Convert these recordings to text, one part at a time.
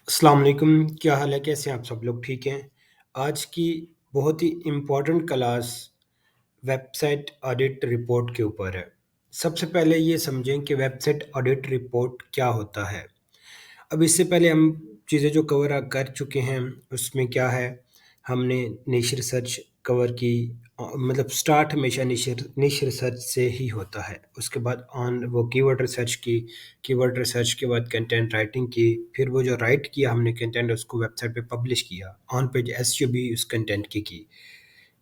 अस्सलाम वालेकुम, क्या हाल है? कैसे हैं आप सब लोग? ठीक हैं? आज की बहुत ही important class website audit report के ऊपर है। सबसे पहले ये समझें कि वेबसाइट ऑडिट रिपोर्ट क्या होता है। अब इससे पहले हम चीज़ें जो कवर कर चुके हैं, उसमें क्या है, हमने निश रिसर्च कवर की। मतलब स्टार्ट हमेशा निश रिसर्च से ही होता है। उसके बाद ऑन वो कीवर्ड रिसर्च की, कीवर्ड रिसर्च के बाद कंटेंट राइटिंग की, फिर वो जो राइट किया हमने कंटेंट उसको वेबसाइट पे पब्लिश किया, ऑन पेज एसईओ भी उस कंटेंट की।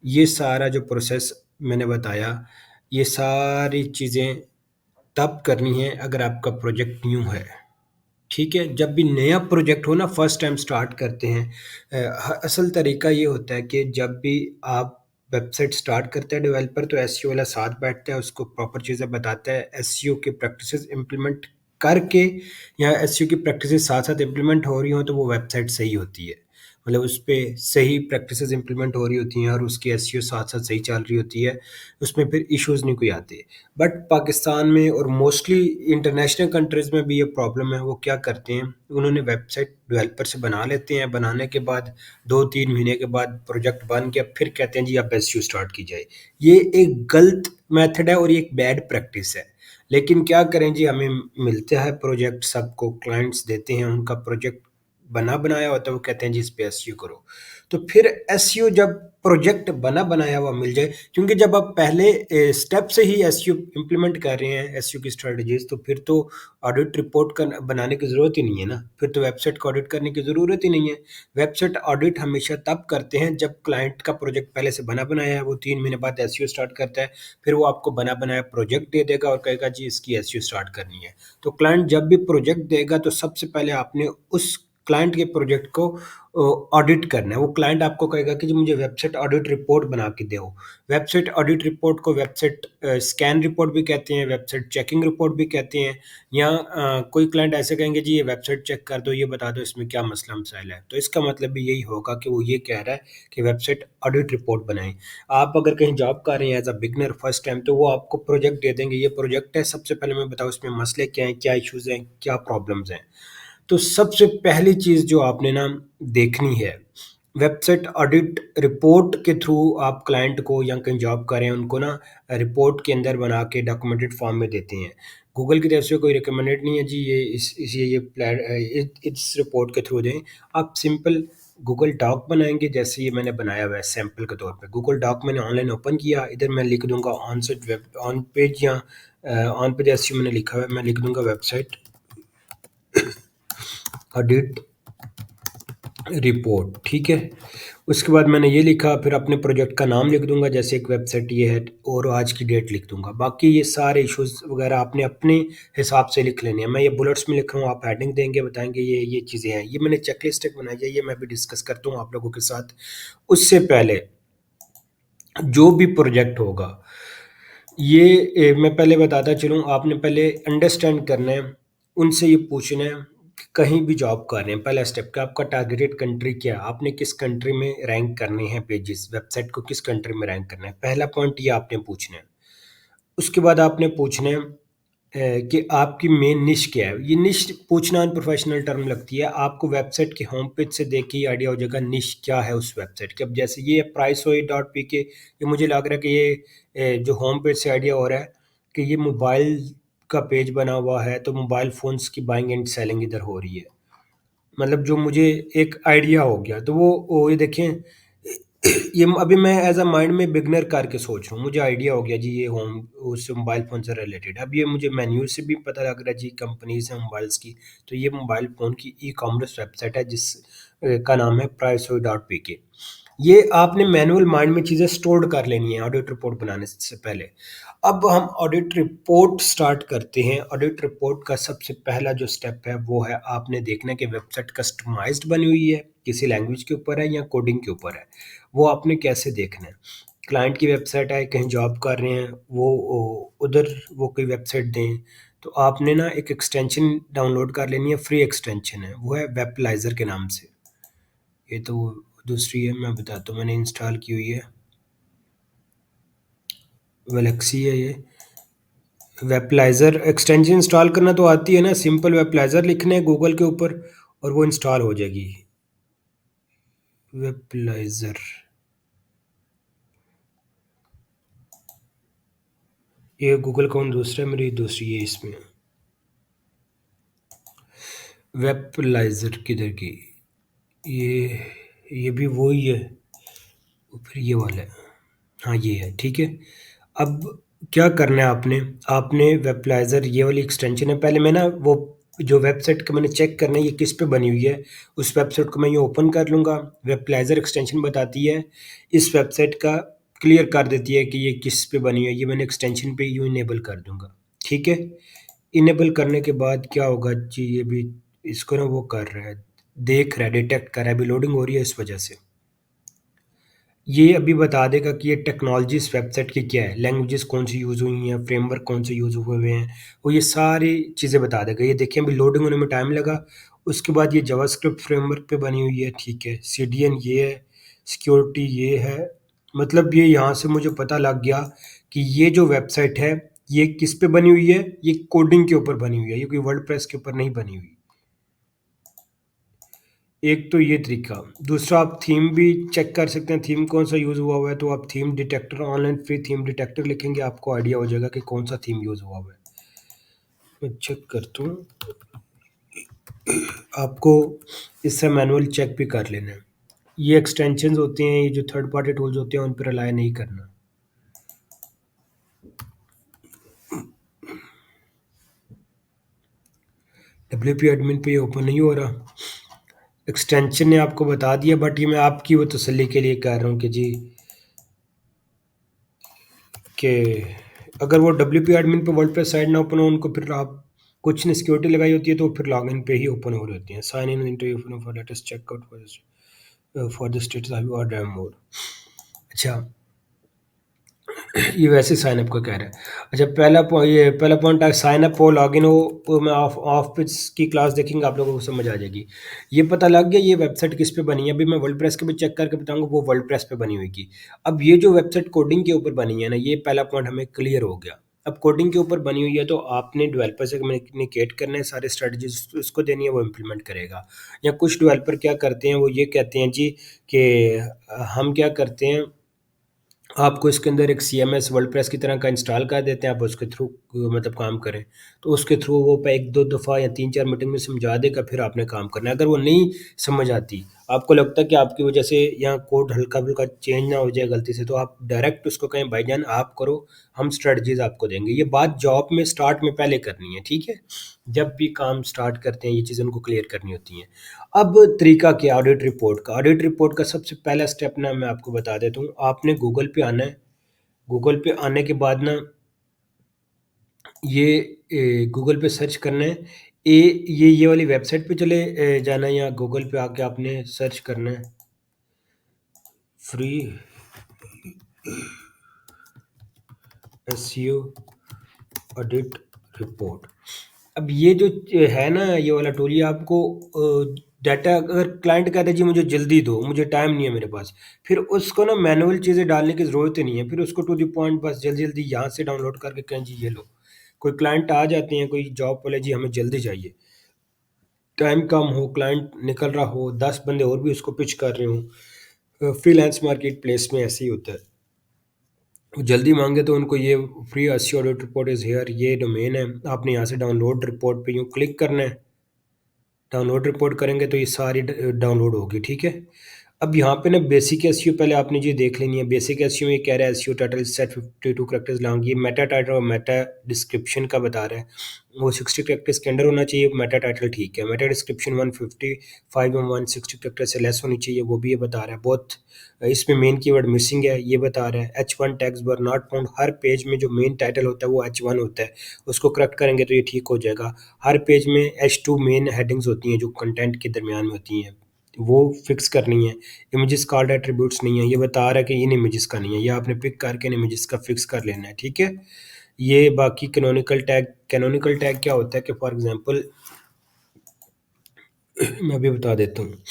ये सारा जो प्रोसेस मैंने बताया, ये सारी चीज़ें तब करनी है अगर आपका प्रोजेक्ट न्यू है। ठीक है? जब भी नया प्रोजेक्ट हो ना, फर्स्ट टाइम स्टार्ट करते हैं, असल तरीका ये होता है कि जब भी आप वेबसाइट स्टार्ट करते हैं डेवलपर, तो एसईओ वाला साथ बैठता है, उसको प्रॉपर चीज़ें बताता है, एसईओ की प्रैक्टिसेस इम्प्लीमेंट करके, या एसईओ की प्रैक्टिसेस साथ-साथ इम्प्लीमेंट हो रही हों तो वो वेबसाइट सही होती है। मतलब उस पे सही प्रैक्टिसेस इम्प्लीमेंट हो रही होती हैं और उसकी एसईओ साथ-साथ सही चल रही होती है, उसमें फिर इश्यूज़ नहीं कोई आते। बट पाकिस्तान में और मोस्टली इंटरनेशनल कंट्रीज़ में भी ये प्रॉब्लम है। वो क्या करते हैं, उन्होंने वेबसाइट डेवलपर से बना लेते हैं, बनाने के बाद 2-3 महीने के बाद प्रोजेक्ट बन गया, फिर कहते हैं जी अब एसईओ स्टार्ट की जाए। ये एक गलत मेथड है और ये एक बैड प्रैक्टिस है। लेकिन क्या करें जी, हमें मिलता है प्रोजेक्ट, सबको क्लाइंट्स देते हैं, उनका प्रोजेक्ट बना बनाया होता है, वो कहते हैं जी इस पे एसईओ करो। तो फिर एसईओ जब प्रोजेक्ट बना बनाया हुआ मिल जाए, क्योंकि जब आप पहले स्टेप से ही एसईओ इम्प्लीमेंट कर रहे हैं, एसईओ की स्ट्रेटजीज, तो फिर तो ऑडिट रिपोर्ट कर बनाने की ज़रूरत ही नहीं है ना, फिर तो वेबसाइट को ऑडिट करने की ज़रूरत ही नहीं है। वेबसाइट ऑडिट हमेशा तब करते हैं जब क्लाइंट का प्रोजेक्ट पहले से बना बनाया है, वो 3 महीने बाद एसईओ स्टार्ट करता है, फिर वो आपको बना बनाया प्रोजेक्ट दे देगा और कहेगा जी इसकी एसईओ स्टार्ट करनी है। तो क्लाइंट जब भी प्रोजेक्ट देगा तो सबसे पहले आपने उस क्लाइंट के प्रोजेक्ट को ऑडिट करना है। वो क्लाइंट आपको कहेगा कि जी मुझे वेबसाइट ऑडिट रिपोर्ट बना के दो। वेबसाइट ऑडिट रिपोर्ट को वेबसाइट स्कैन रिपोर्ट भी कहते हैं, वेबसाइट चेकिंग रिपोर्ट भी कहते हैं, या कोई क्लाइंट ऐसे कहेंगे जी ये वेबसाइट चेक कर दो, ये बता दो इसमें क्या मसला मसाइल है। तो इसका मतलब भी यही होगा कि वो ये कह रहा है कि वेबसाइट ऑडिट रिपोर्ट बनाएँ। आप अगर कहीं जॉब कर रहे हैं as a beginner first time, तो वो आपको प्रोजेक्ट दे देंगे, ये प्रोजेक्ट है, सबसे पहले मैं बताऊँ इसमें मसले क्या हैं, क्या इश्यूज़ हैं, क्या प्रॉब्लम्स हैं। तो सबसे पहली चीज़ जो आपने ना देखनी है, वेबसाइट ऑडिट रिपोर्ट के थ्रू आप क्लाइंट को या कहीं जॉब कर रहे हैं उनको ना रिपोर्ट के अंदर बना के डॉक्यूमेंटेड फॉर्म में देते हैं। गूगल की तरफ से कोई रिकमेंडेड नहीं है जी ये इस रिपोर्ट के थ्रू दें। आप सिंपल गूगल डॉक बनाएँगे, जैसे ये मैंने बनाया हुआ है सैंपल के तौर पे। गूगल डॉक मैंने ऑनलाइन ओपन किया, इधर मैं लिख दूँगा on site web on page, या ऑन पेज एसईओ मैंने लिखा हुआ है, मैं लिख दूँगा वेबसाइट ऑडिट रिपोर्ट, ठीक है? उसके बाद मैंने ये लिखा, फिर अपने प्रोजेक्ट का नाम लिख दूँगा, जैसे एक वेबसाइट ये है, और आज की डेट लिख दूँगा। बाकी ये सारे इश्यूज़ वगैरह आपने अपने हिसाब से लिख लेने हैं। मैं ये बुलेट्स में लिख रहा हूँ, आप हेडिंग देंगे, बताएँगे ये चीज़ें हैं। ये मैंने चेकलिस्ट एक बनाई है, ये मैं भी डिस्कस करता हूँ आप लोगों के साथ। उससे पहले जो भी प्रोजेक्ट होगा, मैं पहले बताता चलूँ, आपने पहले अंडरस्टैंड करना है, उनसे ये पूछना है कि कहीं भी जॉब कर रहे हैं, पहला स्टेप कि आपका टारगेटेड कंट्री क्या है? आपने किस कंट्री में रैंक करने हैं पेजेज़, वेबसाइट को किस कंट्री में रैंक करना है? पहला पॉइंट ये आपने पूछना है। उसके बाद आपने पूछना है कि आपकी मेन निश क्या है? ये निश पूछना अनप्रोफेशनल टर्म लगती है। आपको वेबसाइट के होम पेज से देख के ही आइडिया हो जाएगा निश क्या है उस वेबसाइट की। अब जैसे ये priceoid.pk, ये मुझे लग रहा है कि ये जो होम पेज से आइडिया हो रहा है कि ये मोबाइल का पेज बना हुआ है, तो मोबाइल फ़ोन्स की बाइंग एंड सेलिंग इधर हो रही है। मतलब जो मुझे एक आइडिया हो गया, तो वो ये देखें, ये अभी मैं एज़ अ माइंड में बिगिनर करके सोच रहा हूँ, मुझे आइडिया हो गया जी ये होम उस मोबाइल फ़ोन से रिलेटेड। अब ये मुझे मेन्यू से भी पता लग रहा है जी कंपनीज़ हैं मोबाइल्स की, तो ये मोबाइल फ़ोन की ई-कॉमर्स वेबसाइट है का नाम है priceoid.pk। ये आपने मैनुअल माइंड में चीज़ें स्टोर कर लेनी है ऑडिट रिपोर्ट बनाने से पहले। अब हम ऑडिट रिपोर्ट स्टार्ट करते हैं। ऑडिट रिपोर्ट का सबसे पहला जो स्टेप है वो है, आपने देखना है कि वेबसाइट कस्टमाइज्ड बनी हुई है, किसी लैंग्वेज के ऊपर है या कोडिंग के ऊपर है। वो आपने कैसे देखना है? क्लाइंट की वेबसाइट है, कहीं जॉब कर रहे हैं, उधर वो कोई वेबसाइट दें, तो आपने ना एक एक्सटेंशन डाउनलोड कर लेनी है, फ्री एक्सटेंशन है, वो है वेबलाइज़र के नाम से। ये तो दूसरी है, मैं बताता हूँ, मैंने इंस्टॉल की हुई है, वेलेक्सी है ये। वेबलाइज़र एक्सटेंशन इंस्टॉल करना तो आती है ना, सिंपल वेबलाइज़र लिखना है गूगल के ऊपर, और वो इंस्टॉल हो जाएगी। वेबलाइजर, ये गूगल अकाउंट दूसरा है, मेरी दूसरी है इसमें। वेबलाइजर किधर की? ये भी वही है, फिर ये वाला है। हाँ ये है, ठीक है। अब क्या करना है आपने, आपने वेबलाइजर ये वाली एक्सटेंशन है, पहले मैं ना वो जो वेबसाइट का मैंने चेक करना है ये किस पे बनी हुई है, उस वेबसाइट को मैं ये ओपन कर लूँगा। वेबलाइजर एक्सटेंशन बताती है इस वेबसाइट का, क्लियर कर देती है कि ये किस पे बनी हुई है, ये मैंने एक्सटेंशन पे यूँ इनेबल कर दूँगा, ठीक है। इनेबल करने के बाद क्या होगा जी, ये भी इसको ना वो कर रहा है, देख रहा है, डिटेक्ट कर रहा है, अभी लोडिंग हो रही है इस वजह से। ये अभी बता देगा कि ये टेक्नोलॉजी इस वेबसाइट की क्या है, लैंग्वेजेस कौन सी यूज़ हुई हैं, फ्रेमवर्क कौन से यूज़ हुए हुए हैं, वो ये सारी चीज़ें बता देगा। ये देखिए अभी लोडिंग होने में टाइम लगा। उसके बाद ये जावास्क्रिप्ट फ्रेमवर्क पे बनी हुई है, ठीक है। सीडीएन ये है, सिक्योरिटी ये है, मतलब ये यहाँ से मुझे पता लग गया कि ये जो वेबसाइट है ये किस पे बनी हुई है, ये कोडिंग के ऊपर बनी हुई है, ये कोई वर्डप्रेस के ऊपर नहीं बनी हुई। एक तो ये तरीका, दूसरा आप थीम भी चेक कर सकते हैं, थीम कौन सा यूज़ हुआ हुआ है, तो आप theme detector, online free theme detector लिखेंगे, आपको आइडिया हो जाएगा कि कौन सा थीम यूज़ हुआ हुआ है। मैं चेक करता हूँ, आपको इससे मैनुअल चेक भी कर लेना है। ये एक्सटेंशंस होते हैं, ये जो थर्ड पार्टी टूल्स होते हैं उन पर रिलाय नहीं करना। डब्ल्यू पी एडमिन पे ये ओपन नहीं हो रहा, एक्सटेंशन ने आपको बता दिया, बट ये मैं आपकी वो तसल्ली के लिए कह रहा हूँ कि जी, कि अगर वो डब्ल्यू पी एडमिन पे वर्डप्रेस साइट ना ओपन हो, उनको फिर आप कुछ ने सिक्योरिटी लगाई होती है तो फिर लॉगिन पे ही ओपन हो रही होती हैं। Sign in interview for latest checkout for the status of your dam mode. अच्छा, ये वैसे साइन अप का कह रहा है। अच्छा, ये पहला पॉइंट है साइन अप हो, लॉगिन हो, वो मैं ऑफ ऑफ पेज की क्लास देखेंगे, आप लोगों को समझ आ जाएगी। ये पता लग गया ये वेबसाइट किस पे बनी है, अभी मैं वर्डप्रेस के भी चेक करके बताऊंगा वो वर्डप्रेस पे बनी हुई की। अब ये जो वेबसाइट कोडिंग के ऊपर बनी है ना, ये पहला पॉइंट हमें क्लियर हो गया। अब कोडिंग के ऊपर बनी हुई है तो आपने डेवलपर से कम्युनिकेट करना है, सारे स्ट्रेटजीज उसको देनी है, वो इम्प्लीमेंट करेगा। या कुछ डेवलपर क्या करते हैं, वो ये कहते हैं जी कि हम क्या करते हैं, आपको इसके अंदर एक सीएमएस वर्डप्रेस की तरह का इंस्टॉल कर देते हैं, आप उसके थ्रू मतलब काम करें। तो उसके थ्रू वो पे 1-2 दफ़ा या 3-4 मीटिंग में समझा देगा, फिर आपने काम करना है। अगर वो नहीं समझ आती, आपको लगता है कि आपकी वजह से यहाँ कोड हल्का-फुल्का चेंज ना हो जाए गलती से, तो आप डायरेक्ट उसको कहें भाईजान आप करो, हम स्ट्रेटजीज़ आपको देंगे। ये बात जॉब में स्टार्ट में पहले करनी है, ठीक है? जब भी काम स्टार्ट करते हैं ये चीज़ें उनको क्लियर करनी होती हैं। अब तरीका क्या ऑडिट रिपोर्ट का? ऑडिट रिपोर्ट का सबसे पहला स्टेप ना मैं आपको बता देता हूँ। आपने गूगल पे आना है। गूगल पे आने के बाद ना गूगल पे सर्च करना है। ये वाली वेबसाइट पे चले जाना है, या गूगल पे आके आपने सर्च करना है फ्री एसईओ ऑडिट रिपोर्ट। अब ये जो है ना ये वाला टूल, ये आपको डाटा, अगर क्लाइंट कहता है जी मुझे जल्दी दो, मुझे टाइम नहीं है मेरे पास, फिर उसको ना मैनुअल चीज़ें डालने की ज़रूरत ही नहीं है, फिर उसको टू द पॉइंट बस जल्दी जल्दी यहाँ से डाउनलोड करके कहें जी ये लो। कोई क्लाइंट आ जाते हैं, कोई जॉब वाले जी हमें जल्दी चाहिए, टाइम कम हो, क्लाइंट निकल रहा हो, 10 बंदे और भी उसको पिच कर रहे हो, फ्रीलांस मार्केट प्लेस में ऐसे ही होता है। वो जल्दी मांगे तो उनको ये free SEO audit report is here, ये डोमेन है, आपने यहाँ से डाउनलोड रिपोर्ट पे यूँ क्लिक करना है। डाउनलोड रिपोर्ट करेंगे तो ये सारी डाउनलोड होगी, ठीक है। अब यहाँ पे ना बेसिक एसईओ पहले आपने जी देख लेनी है। बेसिक एसईओ में ये कह रहा है SEO title set 52 characters long, ये मेटा टाइटल और मेटा डिस्क्रिप्शन का बता रहा है, वो 60 कैरेक्टर्स के अंडर होना चाहिए। मेटा टाइटल ठीक है, मेटा डिस्क्रिप्शन 155 और 160 कैरेक्टर से लेस होनी चाहिए, वो भी ये बता रहा है। बहुत इसमें मेन कीवर्ड मिसिंग है, ये बता रहा है। H1 tags were not found, her page में जो मेन टाइटल होता है वो H1 होता है, उसको करेक्ट करेंगे तो ये ठीक हो जाएगा। हर पेज में H2 मेन हेडिंग्स होती हैं जो कंटेंट के दरमियान में होती हैं, वो फिक्स करनी है। इमेजेस कॉल्ड एट्रीब्यूट्स नहीं है, ये बता रहा है कि इन इमेजेस का नहीं है, ये आपने पिक करके इन इमेजेस का फिक्स कर लेना है, ठीक है। ये बाकी कैनोनिकल टैग क्या होता है कि फॉर एग्जांपल मैं अभी बता देता हूँ।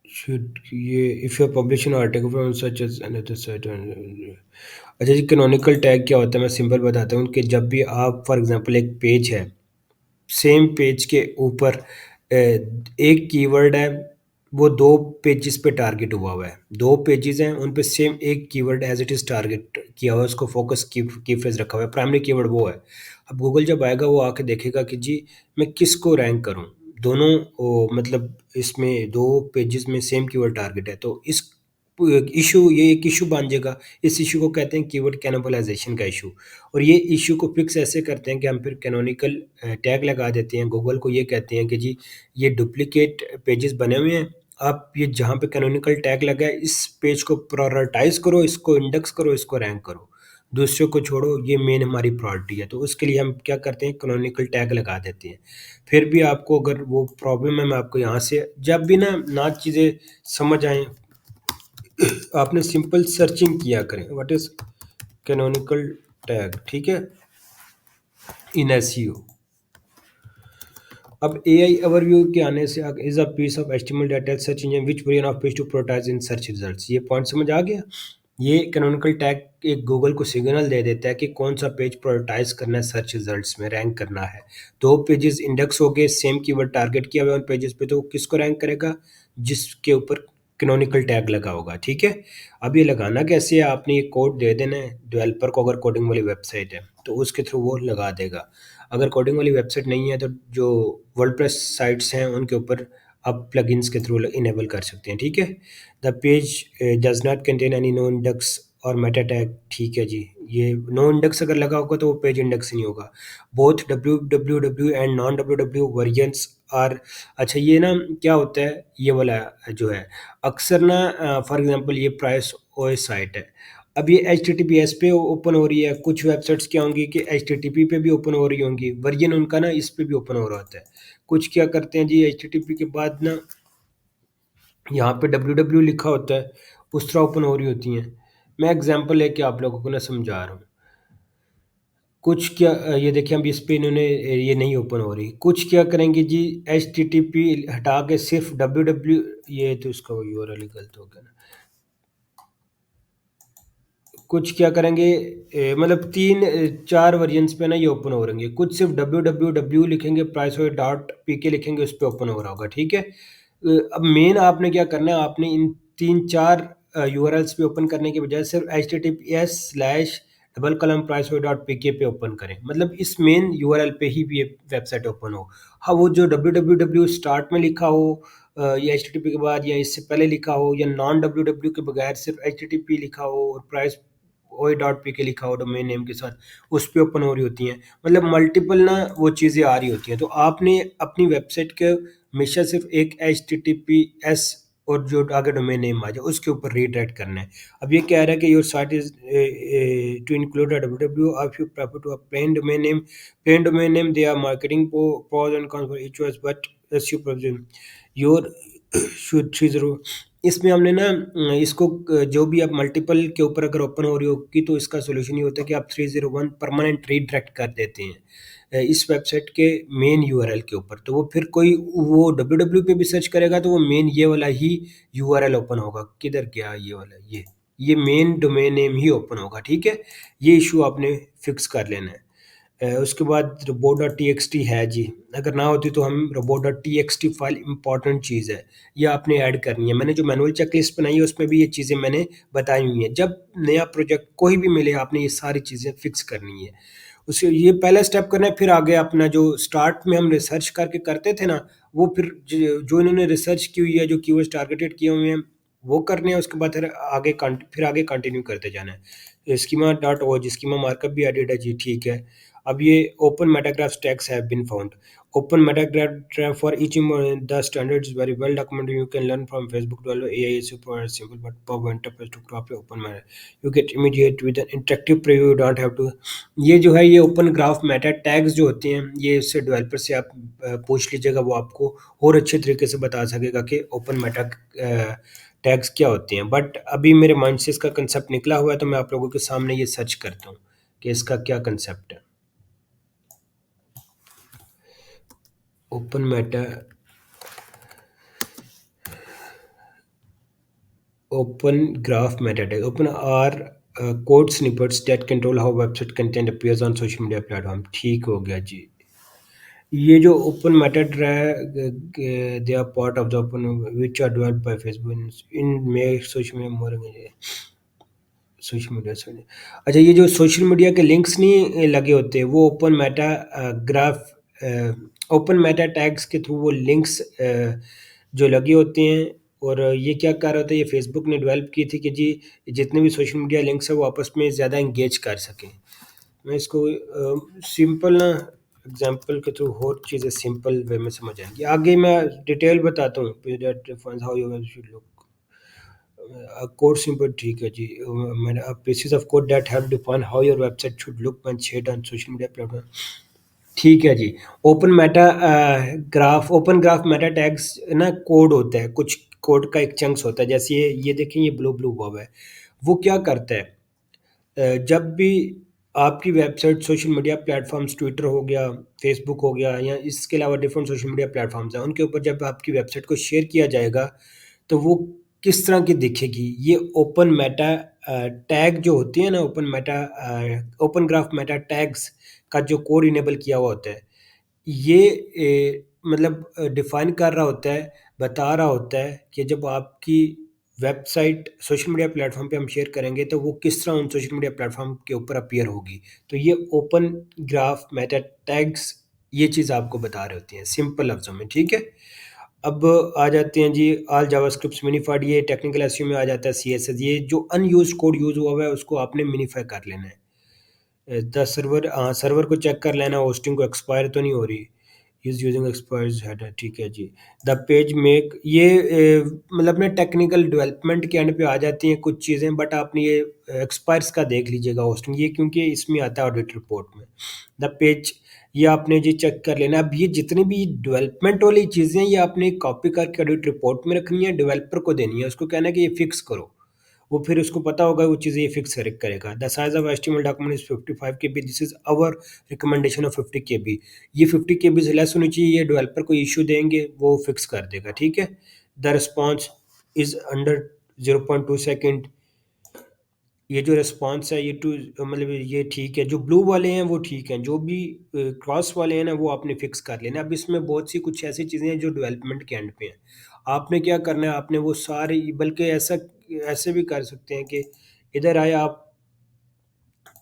शुड ये if you publish an article from such as another site. अच्छा जी, कैनोनिकल टैग क्या होता है, मैं सिंपल बताता हूँ कि जब भी आप फॉर एग्जांपल एक पेज है, सेम पेज के ऊपर एक कीवर्ड है, वो दो पेजेस पे टारगेट हुआ हुआ है, दो पेजेस हैं उन पे सेम एक keyword as it is target किया हुआ है, उसको फोकस की फ्रेज रखा हुआ है, प्राइमरी कीवर्ड वो है। अब गूगल जब आएगा वो आके देखेगा कि जी मैं किसको रैंक करूं, दोनों मतलब इसमें दो पेजेस में सेम कीवर्ड टारगेट है, तो इस इशू, ये एक इशू बन जाएगा। इस इशू को कहते हैं कीवर्ड कैनिबलाइजेशन का इशू। और ये इशू को फिक्स ऐसे करते हैं कि हम फिर कैनोनिकल टैग लगा देते हैं, गूगल को ये कहते हैं कि जी ये डुप्लीकेट पेजेस बने हुए हैं, आप ये जहाँ पे कैनोनिकल टैग लगा है इस पेज को प्रायोरिटाइज करो, इसको इंडेक्स करो, इसको रैंक करो, दूसरे को छोड़ो, ये मेन हमारी प्रायोरिटी है। तो उसके लिए हम क्या करते हैं, कैनोनिकल टैग लगा देते हैं। फिर भी आपको अगर वो प्रॉब्लम है, मैं आपको यहाँ से जब भी ना चीज़ें समझ आए, आपने सिंपल सर्चिंग किया करें व्हाट इज कैनोनिकल टैग, ठीक है, इन एसईओ। अब एआई ओवरव्यू के आने से is a piece of HTML that tells search engine which variant of page to prioritise in search results. ये पॉइंट समझ आ गया। ये कैनोनिकल टैग एक गूगल को सिग्नल दे देता है कि कौन सा पेज प्रायोरिटाइज करना है, सर्च रिजल्ट्स में रैंक करना है। दो पेजेस इंडेक्स हो गए, सेम कीवर्ड टारगेट किया हुआ है उन पेजेस पे, तो किसको रैंक करेगा, जिसके ऊपर कैनोनिकल टैग लगा होगा, ठीक है। अब ये लगाना कैसे है, आपने ये कोड दे देना है डेवलपर को, अगर कोडिंग वाली वेबसाइट है तो उसके थ्रू वो लगा देगा। अगर कोडिंग वाली वेबसाइट नहीं है तो जो वर्डप्रेस साइट्स हैं उनके ऊपर आप प्लगइन्स के थ्रू इनेबल कर सकते हैं, ठीक है। The page does not contain any no index और मेटा टैग, ठीक है जी। ये नो इंडेक्स अगर लगा होगा तो वो पेज इंडेक्स नहीं होगा। Both W W W and non W W versions are, अच्छा ये ना क्या होता है ये वाला जो है, अक्सर ना फॉर एग्जांपल ये प्राइस ओएस साइट है, अब ये H T T P S पे ओपन हो रही है, कुछ वेबसाइट्स क्या होंगी कि एच टी टी पी पे भी ओपन हो रही होंगी, वर्जन उनका ना इस पे भी ओपन हो रहा होता है। कुछ क्या करते हैं जी, एच टी टी पी के बाद ना यहाँ पे डब्ल्यू डब्ल्यू लिखा होता है, उस तरह ओपन हो रही होती हैं। मैं एग्जांपल लेके आप लोगों को ना समझा रहा हूँ। कुछ क्या ये देखिए अब इस पे इन्होंने ये नहीं ओपन हो रही, कुछ क्या करेंगे जी, एच टी टी पी हटा के सिर्फ डब्ल्यू डब्ल्यू, ये तो इसका यूआरएल गलत हो गया ना। कुछ क्या करेंगे, मतलब तीन चार वेरिएंट्स पे ना ये ओपन हो रहेंगे, कुछ सिर्फ डब्ल्यू डब्ल्यू डब्ल्यू लिखेंगे, प्राइस डॉट पी के लिखेंगे, उस पर ओपन हो रहा होगा, ठीक है। अब मेन आपने क्या करना है, आपने इन तीन चार यूआरएल्स पे ओपन करने के बजाय सिर्फ H T T P S slash double कलम प्राइस डॉट पी के पे ओपन करें, मतलब इस मेन यूआरएल पे ही ये वेबसाइट ओपन हो। हाँ वो जो डब्ल्यू डब्ल्यू डब्ल्यू स्टार्ट में लिखा हो या एच टी टी पी के बाद या इससे पहले लिखा हो, या नॉन डब्ल्यू डब्ल्यू के बगैर सिर्फ एच टी टी पी लिखा हो और प्राइस ओए डॉट पी के लिखा हो डोमेन नेम के साथ, उस पे ओपन हो रही होती हैं, मतलब मल्टीपल ना वो चीज़ें आ रही होती हैं। तो आपने अपनी वेबसाइट के हमेशा सिर्फ एक H T T P S और जो आगे डोमेन नेम आ जाए उसके ऊपर रीडायरेक्ट करना है। अब ये कह रहा है कि your site is to include W W if you prefer to a plain domain name, plain domain name they are marketing pros and cons for each choice but as you presume your should 30, इसमें हमने ना इसको जो भी आप multiple के ऊपर अगर ओपन हो रही होगी तो इसका सोल्यूशन ये होता है कि आप 301 परमानेंट रीडायरेक्ट कर देते हैं इस वेबसाइट के मेन यूआरएल के ऊपर, तो वो फिर कोई वो डब्ल्यू डब्ल्यू पे भी सर्च करेगा तो वो मेन ये वाला ही यूआरएल ओपन होगा, किधर गया ये वाला, ये मेन डोमेन नेम ही ओपन होगा, ठीक है। ये इशू आपने फिक्स कर लेना है। उसके बाद robot dot T X T है जी, अगर ना होती तो हम robot dot T X T file important चीज़ है, ये आपने ऐड करनी है। मैंने जो मैनुअल चेकलिस्ट बनाई है उसमें भी ये चीज़ें मैंने बताई हुई हैं। जब नया प्रोजेक्ट कोई भी मिले आपने ये सारी चीज़ें फिक्स करनी है, उसे ये पहला स्टेप करना है। फिर आगे अपना जो स्टार्ट में हम रिसर्च करके करते थे ना, वो फिर जो इन्होंने रिसर्च की हुई है, जो कीवर्ड्स टारगेटेड किए हुए हैं वो करने हैं। उसके बाद फिर आगे कंटिन्यू करते जाना है। Schema dot O G, schema markup भी एडिड है जी, ठीक है। अब ये open metagraph tags have been found, open metagraph for each the standard is very well documented, you can learn from Facebook developer AI is super simple but powerful interface to craft your open meta, you get immediate with an interactive preview, you don't have to। ये जो है ये open graph Meta tags जो होते हैं ये उससे developer से आप पूछ लीजिएगा, वो आपको और अच्छे तरीके से बता सकेगा कि ओपन मेटा टैग्स क्या होते हैं। बट अभी मेरे माइंड से इसका कंसेप्ट निकला हुआ है तो मैं आप लोगों के सामने ये सर्च करता हूँ कि इसका क्या कंसेप्ट है। Open Meta open graph metadata open are code snippets that control how website content appears on social media platform, ठीक हो गया जी। ये जो ओपन मेथड रहा है, they are part of the open which are developed by Facebook in make social media more social media से। अच्छा, ये जो सोशल मीडिया के लिंक्स नहीं लगे होते, वो open Meta graph open Meta tags के थ्रू वो लिंक्स जो लगे होते हैं। और ये क्या कर रहा होता है, ये फेसबुक ने डेवलप की थी कि जी जितने भी सोशल मीडिया लिंक्स है वो आपस में ज़्यादा इंगेज कर सकें। मैं इसको सिंपल ना एग्जांपल के थ्रू और चीज़ें सिंपल वे में समझ आएंगी। आगे मैं डिटेल बताता हूँ how you should look code simple, ठीक है जी। मैंने pieces of code that help define how your website should look when shared on social media platform. ठीक है जी। ओपन ग्राफ मेटा टैग्स ना कोड होता है, कुछ कोड का एक चंक्स होता है। जैसे ये देखें, ये ब्लू ब्लू बॉब है। वो क्या करता है, जब भी आपकी website social media platforms Twitter हो गया, फेसबुक हो गया, या इसके अलावा डिफरेंट सोशल मीडिया प्लेटफॉर्म्स हैं, उनके ऊपर जब आपकी वेबसाइट को शेयर किया जाएगा तो वो किस तरह की दिखेगी, ये ओपन मेटा टैग जो होती है ना, ओपन ग्राफ मेटा टैग्स का जो कोड इनेबल किया हुआ होता है, ये मतलब डिफाइन कर रहा होता है, बता रहा होता है कि जब आपकी वेबसाइट सोशल मीडिया प्लेटफॉर्म पे हम शेयर करेंगे तो वो किस तरह उन सोशल मीडिया प्लेटफॉर्म के ऊपर अपीयर होगी। तो ये ओपन ग्राफ मेटा टैग्स ये चीज़ आपको बता रहे होती हैं सिंपल लफ्ज़ों में, ठीक है। अब आ जाते हैं जी ऑल जावास्क्रिप्ट मिनिफाइड, ये टेक्निकल एसईओ में आ जाता है सीएसएस। ये जो अनयूज्ड कोड यूज़ हुआ हुआ है उसको आपने मिनिफाई कर लेना है। द सर्वर, हाँ सर्वर को चेक कर लेना, होस्टिंग को एक्सपायर तो नहीं हो रही। इज यूजिंग एक्सपायर्स हेडर, ठीक है जी। द पेज मेक, ये मतलब अपने टेक्निकल डेवलपमेंट के एंड पे आ जाती हैं कुछ चीज़ें, बट आपने ये एक्सपायर्स का देख लीजिएगा होस्टिंग, ये क्योंकि इसमें आता है ऑडिट रिपोर्ट में। द पेज, ये आपने जी चेक कर लेना। अब ये जितनी भी डेवलपमेंट वाली चीज़ें हैं, ये आपने कॉपी करके ऑडिट रिपोर्ट में रखनी है, डेवलपर को देनी है, उसको कहना है कि ये फिक्स करो। वो फिर उसको पता होगा वो चीज़ें ये फिक्स करेगा। The size of HTML document is 55 KB, this is our recommendation of 50 KB. ये 50 केबी से लेस होनी चाहिए, ये डेवलपर को इशू देंगे, वो फिक्स कर देगा, ठीक है। The response is under 0.2 second, ये जो रिस्पॉन्स है ये टू मतलब ये ठीक है। जो ब्लू वाले हैं वो ठीक हैं, जो भी क्रॉस वाले हैं ना वो आपने फिक्स कर लेना। अब इसमें बहुत सी कुछ ऐसी चीज़ें हैं जो डेवलपमेंट के एंड पे हैं। आपने क्या करना है, आपने वो सारी, बल्कि ऐसा ऐसे भी कर सकते हैं कि इधर आए आप,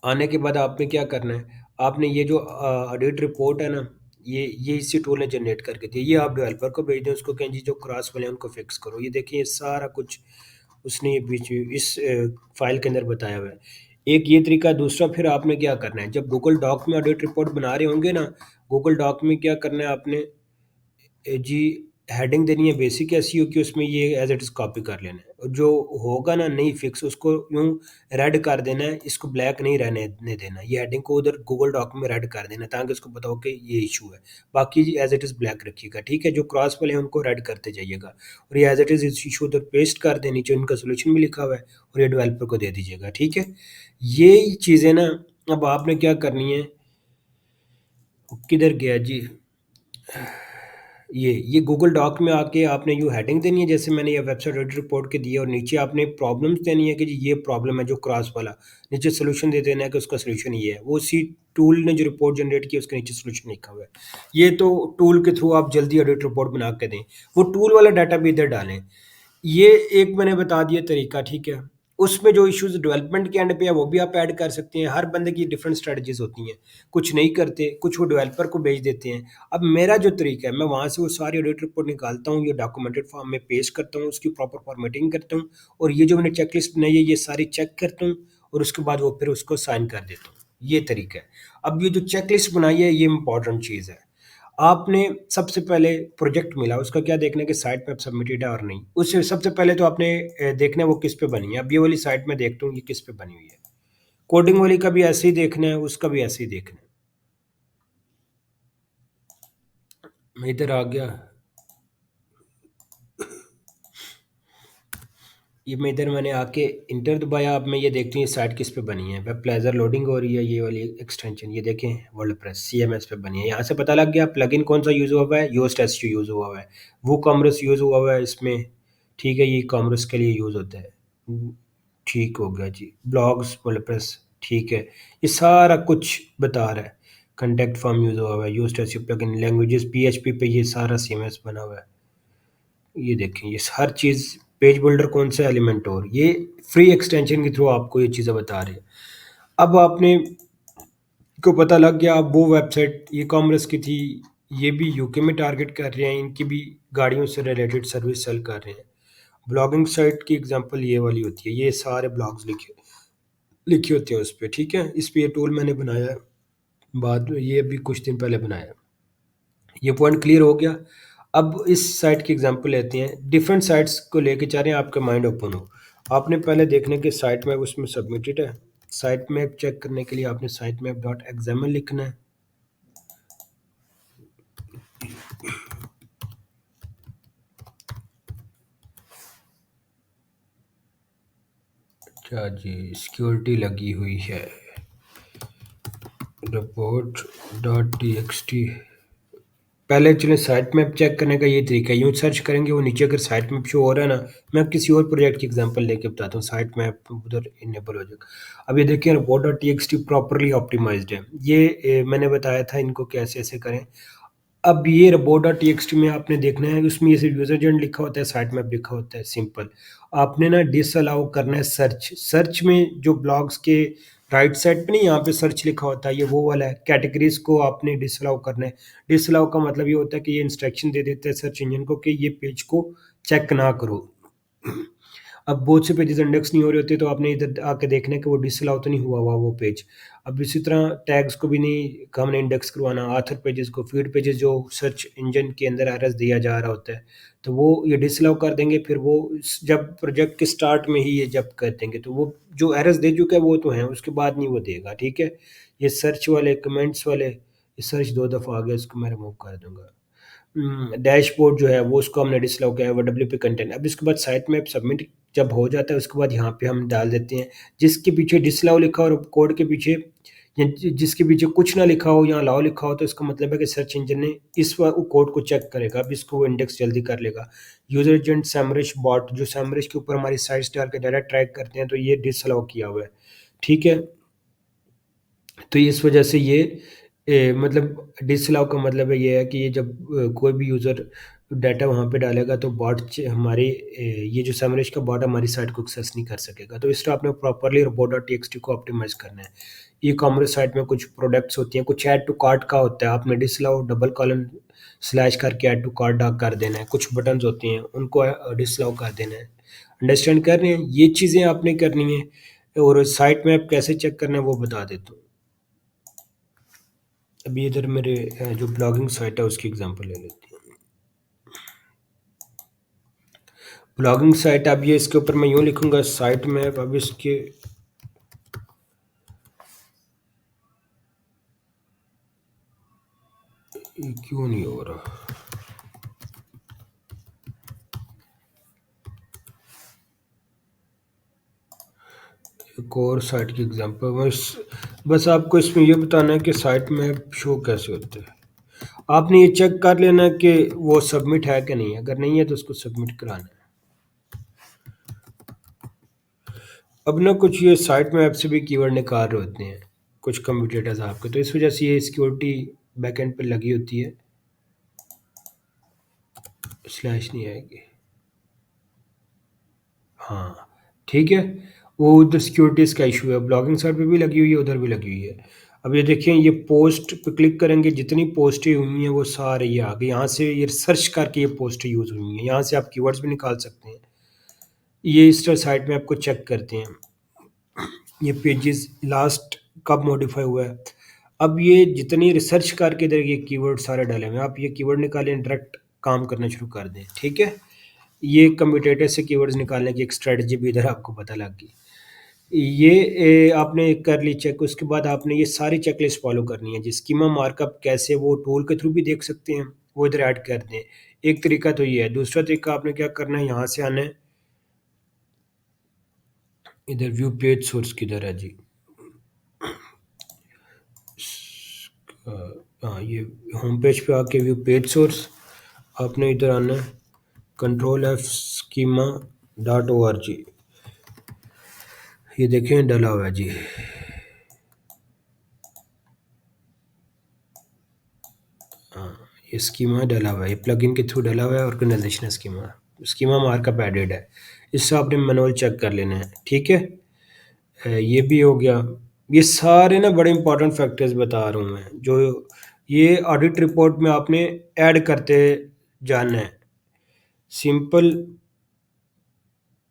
आने के बाद आपने क्या करना है, आपने ये जो ऑडिट रिपोर्ट है ना, ये इसी टूल ने जनरेट करके दी, ये आप डेवलपर को भेज दें, उसको कहें जी जो क्रॉस वाले हैं उनको फिक्स करो। ये देखिए ये सारा कुछ उसने ये बीच इस फाइल के अंदर बताया हुआ है। एक ये तरीका है। दूसरा फिर आपने क्या करना है, जब गूगल डॉक में ऑडिट रिपोर्ट बना रहे होंगे ना, गूगल डॉक में क्या करना है आपने, जी हेडिंग देनी है बेसिक एसईओ की, उसमें ये एज इट इज़ कॉपी कर लेना है। और जो होगा ना नहीं फिक्स, उसको यूं रेड कर देना है, इसको ब्लैक नहीं रहने देना। ये हेडिंग को उधर गूगल डॉक में रेड कर देना ताकि उसको पता हो कि ये इशू है। बाकी जी एज इट इज़ ब्लैक रखिएगा, ठीक है। जो क्रॉस वाले हैं उनको रेड करते जाइएगा, और ये एज इट इज़ इस इशू उधर पेस्ट कर दें, नीचे उनका सोल्यूशन भी लिखा हुआ है, और ये डेवलपर को दे दीजिएगा, ठीक है। ये चीज़ें ना, अब आपने क्या करनी है, किधर गया जी, ये गूगल डॉक में आके आपने यूँ हेडिंग देनी है, जैसे मैंने ये वेबसाइट ऑडिट रिपोर्ट के दी है, और नीचे आपने प्रॉब्लम्स देनी है कि जी ये प्रॉब्लम है जो क्रॉस वाला, नीचे सोल्यूशन दे देना है कि उसका सोल्यूशन ये है। वो उसी टूल ने जो रिपोर्ट जनरेट की उसके नीचे सोल्यूशन लिखा हुआ है। ये तो टूल के थ्रू आप जल्दी ऑडिट रिपोर्ट बना के दें, वो टूल वाला डाटा भी इधर डालें। ये एक मैंने बता दिया तरीका, ठीक है। उसमें जो इश्यूज़ डेवलपमेंट के एंड पे है वो भी आप ऐड कर सकते हैं। हर बंदे की डिफरेंट स्ट्रेटजीज़ होती हैं। कुछ नहीं करते, कुछ वो डेवलपर को भेज देते हैं। अब मेरा जो तरीका है, मैं वहाँ से वो सारी ऑडिट रिपोर्ट निकालता हूँ, ये डॉक्यूमेंटेड फॉर्म में पेस्ट करता हूँ, उसकी प्रॉपर फॉर्मेटिंग करता हूँ, और ये जो मैंने चेकलिस्ट बनाई है ये सारी चेक करता हूँ, और उसके बाद वो फिर उसको साइन कर देता हूँ। ये तरीका है। अब ये जो चेकलिस्ट बनाई है ये इंपॉर्टेंट चीज़ है। आपने सबसे पहले प्रोजेक्ट मिला, उसका क्या देखना है कि साइट पे सबमिटेड है और नहीं। उससे सबसे पहले तो आपने देखना है वो किस पे बनी है। अब ये वाली साइट में देखता हूँ ये किस पे बनी हुई है। कोडिंग वाली का भी ऐसे ही देखना है, उसका भी ऐसे ही देखना है। मैं इधर आ गया, ये मैं इधर मैंने आके इंटर दबाया। अब मैं ये देखती हूँ ये साइट किस पे बनी है। वेब प्लेजर लोडिंग हो रही है, ये वाली एक्सटेंशन ये देखें, वर्डप्रेस सीएमएस पे बनी है। यहाँ से पता लग गया प्लगइन कौन सा यूज़ हुआ हुआ है, योस्ट एसईओ यूज़ हुआ हुआ है, वो कॉमर्स यूज़ हुआ हुआ है इसमें, ठीक है। ये कॉमर्स के लिए यूज़ होता है, ठीक हो गया जी। ब्लॉग्स वर्डप्रेस, ठीक है। ये सारा कुछ बता रहा है। कंटेक्ट फॉर्म यूज़ हुआ हुआ है, यूज टैसी प्लगइन लैंग्वेजेस पीएचपी पे ये सारा सीएमएस बना हुआ है। ये देखें ये हर चीज़ पेज बिल्डर कौन सा एलिमेंट और ये फ्री एक्सटेंशन के थ्रू आपको ये चीज़ें बता रहे हैं। अब आपने को पता लग गया अब वो वेबसाइट ई कॉमर्स की थी, ये भी यूके में टारगेट कर रहे हैं, इनकी भी गाड़ियों से रिलेटेड सर्विस सेल कर रहे हैं। ब्लॉगिंग साइट की एग्जांपल ये वाली होती है, ये सारे ब्लॉग्स लिखे लिखे होते हैं उस पे, ठीक है। इस पे ये टूल मैंने बनाया है, बाद में ये अभी कुछ दिन पहले बनाया है। ये पॉइंट क्लियर हो गया। अब इस साइट की एग्जांपल लेते हैं, डिफरेंट साइट्स को लेके चाह रहे हैं आपका माइंड ओपन हो। आपने पहले देखने के साइट मैप उसमें सबमिटेड है। साइट मैप चेक करने के लिए आपने साइट मैप डॉट एग्जाम्पल लिखना है। अच्छा जी, सिक्योरिटी लगी हुई है, report dot T X T. पहले चलें साइट मैप चेक करने का ये तरीका है, यूँ सर्च करेंगे वो नीचे अगर साइट मैप शो हो रहा है ना, मैं अब किसी और प्रोजेक्ट की एग्जांपल लेके बताता हूँ, साइट मैप उधर इनेबल हो जाएगा। अब ये देखिए report dot T X T properly optimised है। ये मैंने बताया था इनको कैसे ऐसे करें। अब ये रोबोट डॉट टीएक्सटी में आपने देखना है, उसमें ये सिर्फ यूजर एजेंट लिखा होता है, साइट मैप लिखा होता है, सिंपल। आपने ना डिसअलाउ करना है सर्च। सर्च में जो ब्लॉग्स के राइट साइड पे नहीं यहाँ पे सर्च लिखा होता है, ये वो वाला है। कैटेगरीज को आपने डिसअलाउ करना है। डिसअलाउ का मतलब ये होता है कि ये इंस्ट्रक्शन दे देता है सर्च इंजन को कि ये पेज को चेक ना करो। अब बहुत से पेजेस इंडेक्स नहीं हो रहे होते, तो आपने इधर आके देखना है कि वो डिसअलाउ तो नहीं हुआ हुआ वो पेज। अब इसी तरह टैग्स को भी नहीं हमने इंडेक्स करवाना, आथर पेजेस को, फीड पेजेस जो सर्च इंजन के अंदर एरर्स दिया जा रहा होता है, तो वो ये डिसअलाउ कर देंगे। फिर वो जब प्रोजेक्ट के स्टार्ट में ही ये जब कर देंगे तो वो जो एरर्स दे चुका है वो तो हैं, उसके बाद नहीं वो देगा, ठीक है। ये सर्च वाले कमेंट्स वाले, ये सर्च दो दफ़ा आ गया, इसको मैं रिमूव कर दूंगा। डैशबोर्ड जो है वो उसको हमने डिसअलाउ किया है, वो डब्ल्यूपी कंटेंट। अब इसके बाद साइट में सबमिट जब हो जाता है उसके बाद यहाँ पे हम डाल देते हैं जिसके पीछे डिसअलाउ लिखा हो और कोड के पीछे या जिसके पीछे कुछ ना लिखा हो या अलाउ लिखा हो, तो इसका मतलब है कि सर्च इंजन ने इस कोड को चेक करेगा, अब इसको वो इंडेक्स जल्दी कर लेगा। यूजर एजेंट सैमरिश बॉट जो सैमरिश के ऊपर हमारी साइट्स डाल के डायरेक्ट ट्रैक करते हैं, तो ये डिसअलाउ किया हुआ है, ठीक है। तो इस वजह से ये मतलब डिसअलाउ का मतलब है ये है कि ये जब कोई भी यूज़र डाटा वहाँ पे डालेगा तो बॉट हमारे ये जो समरेश का बॉट हमारी साइट को एक्सेस नहीं कर सकेगा। तो इस तरह आपने प्रॉपरली रोबोट डॉट टीएक्सटी को ऑप्टिमाइज करना है। ई कॉमर्स साइट में कुछ प्रोडक्ट्स होती हैं, कुछ ऐड टू कार्ट का होता है, आपने डिसअलाउ डबल कॉलन स्लैश करके ऐड टू कार्ट कर देना है। कुछ बटन्स होती हैं उनको डिसअलाउ कर देना है। अंडरस्टैंड कर रहे हैं, ये चीज़ें आपने करनी है। और साइट में आप कैसे चेक करना है वो बता देता हूँ। अभी इधर मेरे जो ब्लॉगिंग साइट है उसकी एग्जांपल ले लेते हैं। ब्लॉगिंग साइट, अब ये इसके ऊपर मैं यूँ लिखूंगा साइट में, अब इसके ये क्यों नहीं हो रहा। एक और साइट की एग्जांपल बस आपको इसमें ये बताना है कि साइट में शो कैसे होते हैं। आपने ये चेक कर लेना है कि वो सबमिट है कि नहीं है, अगर नहीं है तो उसको सबमिट कराना है। अब ना कुछ ये साइट में ऐप से भी कीवर्ड निकाल रहे होते हैं कुछ कंप्यूटर्स आपके, तो इस वजह से ये सिक्योरिटी बैकएंड पे लगी होती है। स्लैश नहीं आएगी, हाँ, ठीक है। वो उधर सिक्योरिटीज़ का इशू है, ब्लॉगिंग साइट पे भी लगी हुई है, उधर भी लगी हुई है। अब ये देखिए ये पोस्ट पे क्लिक करेंगे, जितनी पोस्टें हुई हैं वो सारे ये आ गए, यहाँ से ये सर्च करके ये पोस्टें यूज़ हुई हैं, यहाँ से आप कीवर्ड्स भी निकाल सकते हैं। ये इस तरह साइट में आपको चेक करते हैं ये पेजेस लास्ट कब मॉडिफाई हुआ है। अब ये जितनी रिसर्च करके इधर ये कीवर्ड सारे डाले हुए हैं, आप ये कीवर्ड निकालें, डायरेक्ट काम करना शुरू कर दें, ठीक है। ये कम्यूटेटर से कीवर्ड्स निकालने की एक स्ट्रेटजी भी इधर आपको पता लग गई। ये आपने कर ली चेक, उसके बाद आपने ये सारी चेकलिस्ट फॉलो करनी है। जी स्कीमा मार्कअप कैसे वो टूल के थ्रू भी देख सकते हैं, वो इधर ऐड कर दें। एक तरीका तो ये है, दूसरा तरीका आपने क्या करना है, यहाँ से आना है, इधर व्यू पेज सोर्स किधर है जी, हाँ ये होम पेज पे आके व्यू पेज सोर्स, आपने इधर आना है control F schema dot O R G, ये देखें डला हुआ है जी। ये स्कीमा डला हुआ है, ये प्लगइन के थ्रू डला हुआ है, organisation schema. Schema markup added है, इससे आपने मैनुअल चेक कर लेना है, ठीक है। ये भी हो गया। ये सारे ना बड़े इंपॉर्टेंट फैक्टर्स बता रहा हूँ मैं, जो ये ऑडिट रिपोर्ट में आपने ऐड करते जाना है। सिंपल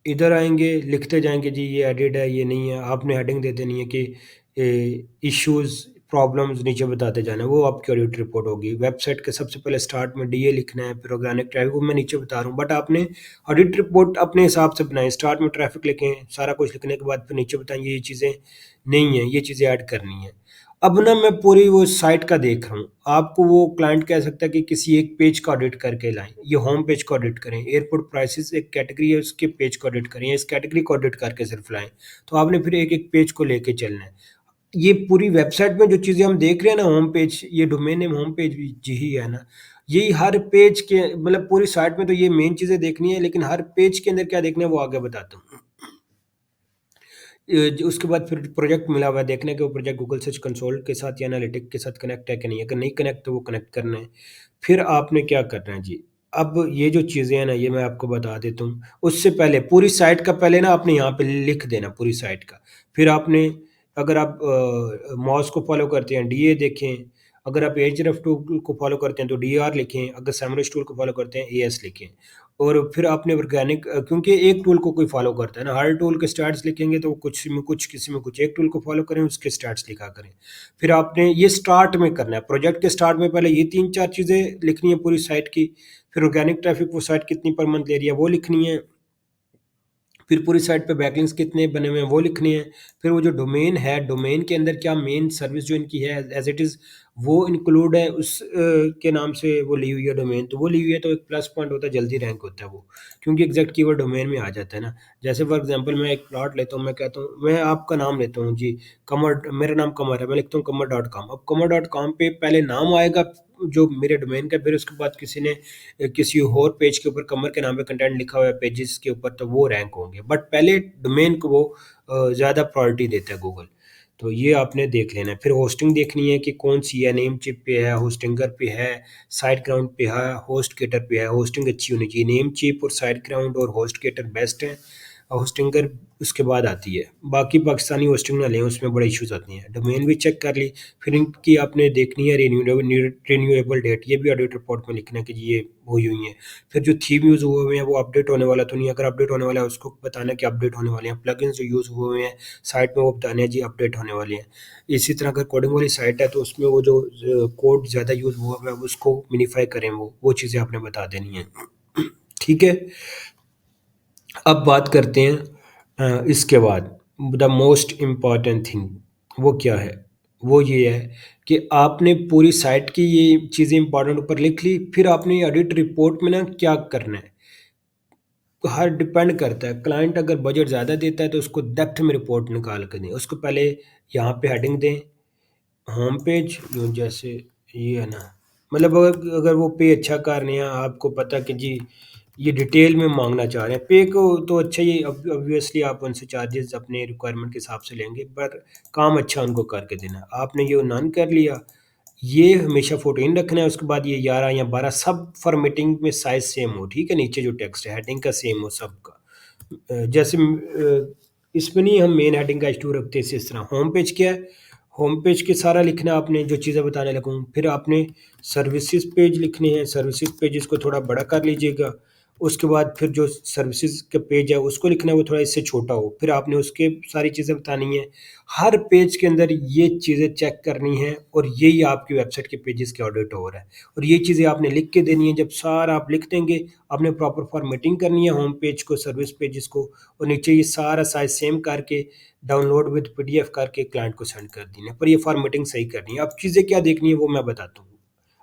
इधर आएंगे, लिखते जाएंगे जी ये एडिड है, ये नहीं है, आपने हेडिंग दे देनी है कि इश्यूज प्रॉब्लम्स नीचे बताते जाना है, वो आपकी ऑडिट रिपोर्ट होगी। वेबसाइट के सबसे पहले स्टार्ट में डीए लिखना है, फिर ऑर्गेनिक ट्रैफिक, वो मैं नीचे बता रहा हूँ, बट आपने ऑडिट रिपोर्ट अपने हिसाब से बनाएं। स्टार्ट में ट्रैफिक लिखें, सारा कुछ लिखने के बाद फिर नीचे बताएंगे ये चीज़ें नहीं है, ये चीज़ें ऐड करनी है। अब ना मैं पूरी वो साइट का देख रहा हूँ, आपको वो क्लाइंट कह सकता है कि किसी एक पेज को ऑडिट करके लाएं, ये होम पेज को ऑडिट करें, एयरपोर्ट प्राइसेस एक कैटेगरी है उसके पेज को ऑडिट करें, या इस कैटेगरी को ऑडिट करके सिर्फ लाएं। तो आपने फिर एक एक पेज को लेके चलना है। ये पूरी वेबसाइट में जो चीज़ें हम देख रहे हैं ना, होम पेज, ये डोमेन नेम होम पेज भी जी ही है ना, यही हर पेज के मतलब पूरी साइट में तो ये मेन चीज़ें देखनी है, लेकिन हर पेज के अंदर क्या देखना है वो आगे बताता हूँ। उसके बाद फिर प्रोजेक्ट मिला हुआ है, देखने के वो प्रोजेक्ट गूगल सर्च कंसोल के साथ या एनालिटिक के साथ कनेक्ट है कि नहीं, अगर नहीं कनेक्ट तो वो कनेक्ट करना है। फिर आपने क्या करना है जी, अब ये जो चीज़ें हैं ना ये मैं आपको बता देता हूँ। उससे पहले पूरी साइट का पहले ना आपने यहाँ पे लिख देना पूरी साइट का। फिर आपने, अगर आप मॉस को फॉलो करते हैं डीए देखें, अगर आप एhref टूल को फॉलो करते हैं तो डीआर लिखें, अगर सैमरस टूल को फॉलो करते हैं एएस लिखें। और फिर आपने ऑर्गेनिक, क्योंकि एक टूल को कोई फॉलो करता है ना, हर टूल के स्टार्ट्स लिखेंगे तो कुछ में कुछ किसी में कुछ, एक टूल को फॉलो करें उसके स्टार्ट्स लिखा करें। फिर आपने ये स्टार्ट में करना है, प्रोजेक्ट के स्टार्ट में पहले ये 3-4 चीज़ें लिखनी है पूरी साइट की। फिर ऑर्गेनिक ट्रैफिक वो साइट कितनी पर मंथ ले रही है वो लिखनी है। फिर पूरी साइट पे बैकलिंक्स कितने बने हुए हैं वो लिखने हैं। फिर वो जो डोमेन है, डोमेन के अंदर क्या मेन सर्विस जो इनकी है एज़ इट इज़ वो इंक्लूड है उस के नाम से वो ली हुई है डोमेन, तो वो ली हुई है तो एक प्लस पॉइंट होता है, जल्दी रैंक होता है वो, क्योंकि एग्जैक्ट कीवर्ड डोमेन में आ जाता है ना। जैसे फॉर एग्जांपल मैं एक प्लॉट लेता हूँ, मैं कहता हूँ, मैं आपका नाम लेता हूँ जी, कमर, मेरा नाम कमर है, मैं लिखता हूँ कमर डॉट कॉम। अब कमर डॉट कॉम पे पहले नाम आएगा जो मेरे डोमेन का, फिर उसके बाद किसी ने किसी और पेज के ऊपर कमर के नाम पे कंटेंट लिखा हुआ है पेजेस के ऊपर, तो वो रैंक होंगे, बट पहले डोमेन को वो ज़्यादा प्रायोरिटी देता है गूगल। तो ये आपने देख लेना है। फिर होस्टिंग देखनी है कि कौन सी है, नेम चिप पे है, होस्टिंगर पे है, साइट ग्राउंड पे है, होस्ट केटर पे है। होस्टिंग अच्छी होनी चाहिए, नेम चिप और साइट ग्राउंड और होस्ट केटर बेस्ट है, होस्टिंगर उसके बाद आती है। बाकी पाकिस्तानी होस्टिंग ना लें, उसमें बड़े इश्यूज आते हैं। डोमेन भी चेक कर ली। फिर इनकी आपने देखनी है रिन्यूएबल डेट, ये भी ऑडिट रिपोर्ट में लिखना है कि ये हुई हुई है। फिर जो थीम यूज़ हुए हुए हैं वो अपडेट होने वाला तो नहीं, अगर अपडेट होने वाला है उसको बताना कि अपडेट होने वाले हैं। प्लगइन्स जो यूज़ हुए हुए हैं साइट में वो बताने हैं जी अपडेट होने वाले हैं। इसी तरह अगर कोडिंग वाली साइट है तो उसमें वो जो कोड ज़्यादा यूज़ हुआ हुआ है उसको मिनीफाई करें, वो चीज़ें आपने बता देनी है। ठीक है। अब बात करते हैं इसके बाद द मोस्ट इम्पॉर्टेंट थिंग, वो क्या है, वो ये है कि आपने पूरी साइट की ये चीज़ें इंपॉर्टेंट ऊपर लिख ली। फिर आपने ऑडिट रिपोर्ट में ना क्या करना है, तो हर डिपेंड करता है। क्लाइंट अगर बजट ज़्यादा देता है तो उसको डेप्थ में रिपोर्ट निकाल कर दें। उसको पहले यहाँ पे हेडिंग दें, होम पेज, यूँ जैसे ये है ना, मतलब अगर अगर वो पे अच्छा कर रहे हैं, आपको पता कि जी ये डिटेल में मांगना चाह रहे हैं पे को, तो अच्छा ये ऑब्वियसली आप उनसे चार्जेस अपने रिक्वायरमेंट के हिसाब से लेंगे, पर काम अच्छा उनको करके देना। आपने ये नन कर लिया, ये हमेशा 14 रखना है, उसके बाद ये 11 या 12 सब फॉर्मेटिंग में साइज सेम हो, ठीक है, नीचे जो टेक्स्ट है हेडिंग का सेम हो सबका। जैसे इसमें नहीं हम मेन हेडिंग का H2 रखते हैं इस तरह। होम पेज क्या है, होम पेज के सारा लिखना आपने जो चीज़ें बताने लगूँ। फिर आपने सर्विसेज पेज लिखने हैं, सर्विसेज पेज को थोड़ा बड़ा कर लीजिएगा। उसके बाद फिर जो सर्विसेज का पेज है उसको लिखना है वो थोड़ा इससे छोटा हो, फिर आपने उसके सारी चीज़ें बतानी है। हर पेज के अंदर ये चीज़ें चेक करनी है, और यही आपकी वेबसाइट के पेजेस के ऑडिट हो रहा है। और ये चीज़ें आपने लिख के देनी है। जब सारा आप लिख देंगे, आपने प्रॉपर फॉर्मेटिंग करनी है होम पेज को, सर्विस पेजेस को, और नीचे ये सारा साइज सेम करके डाउनलोड विद पीडीएफ करके क्लाइंट को सेंड कर देना है। पर ये फॉर्मेटिंग सही करनी है। अब चीज़ें क्या देखनी है वो मैं बताता हूँ।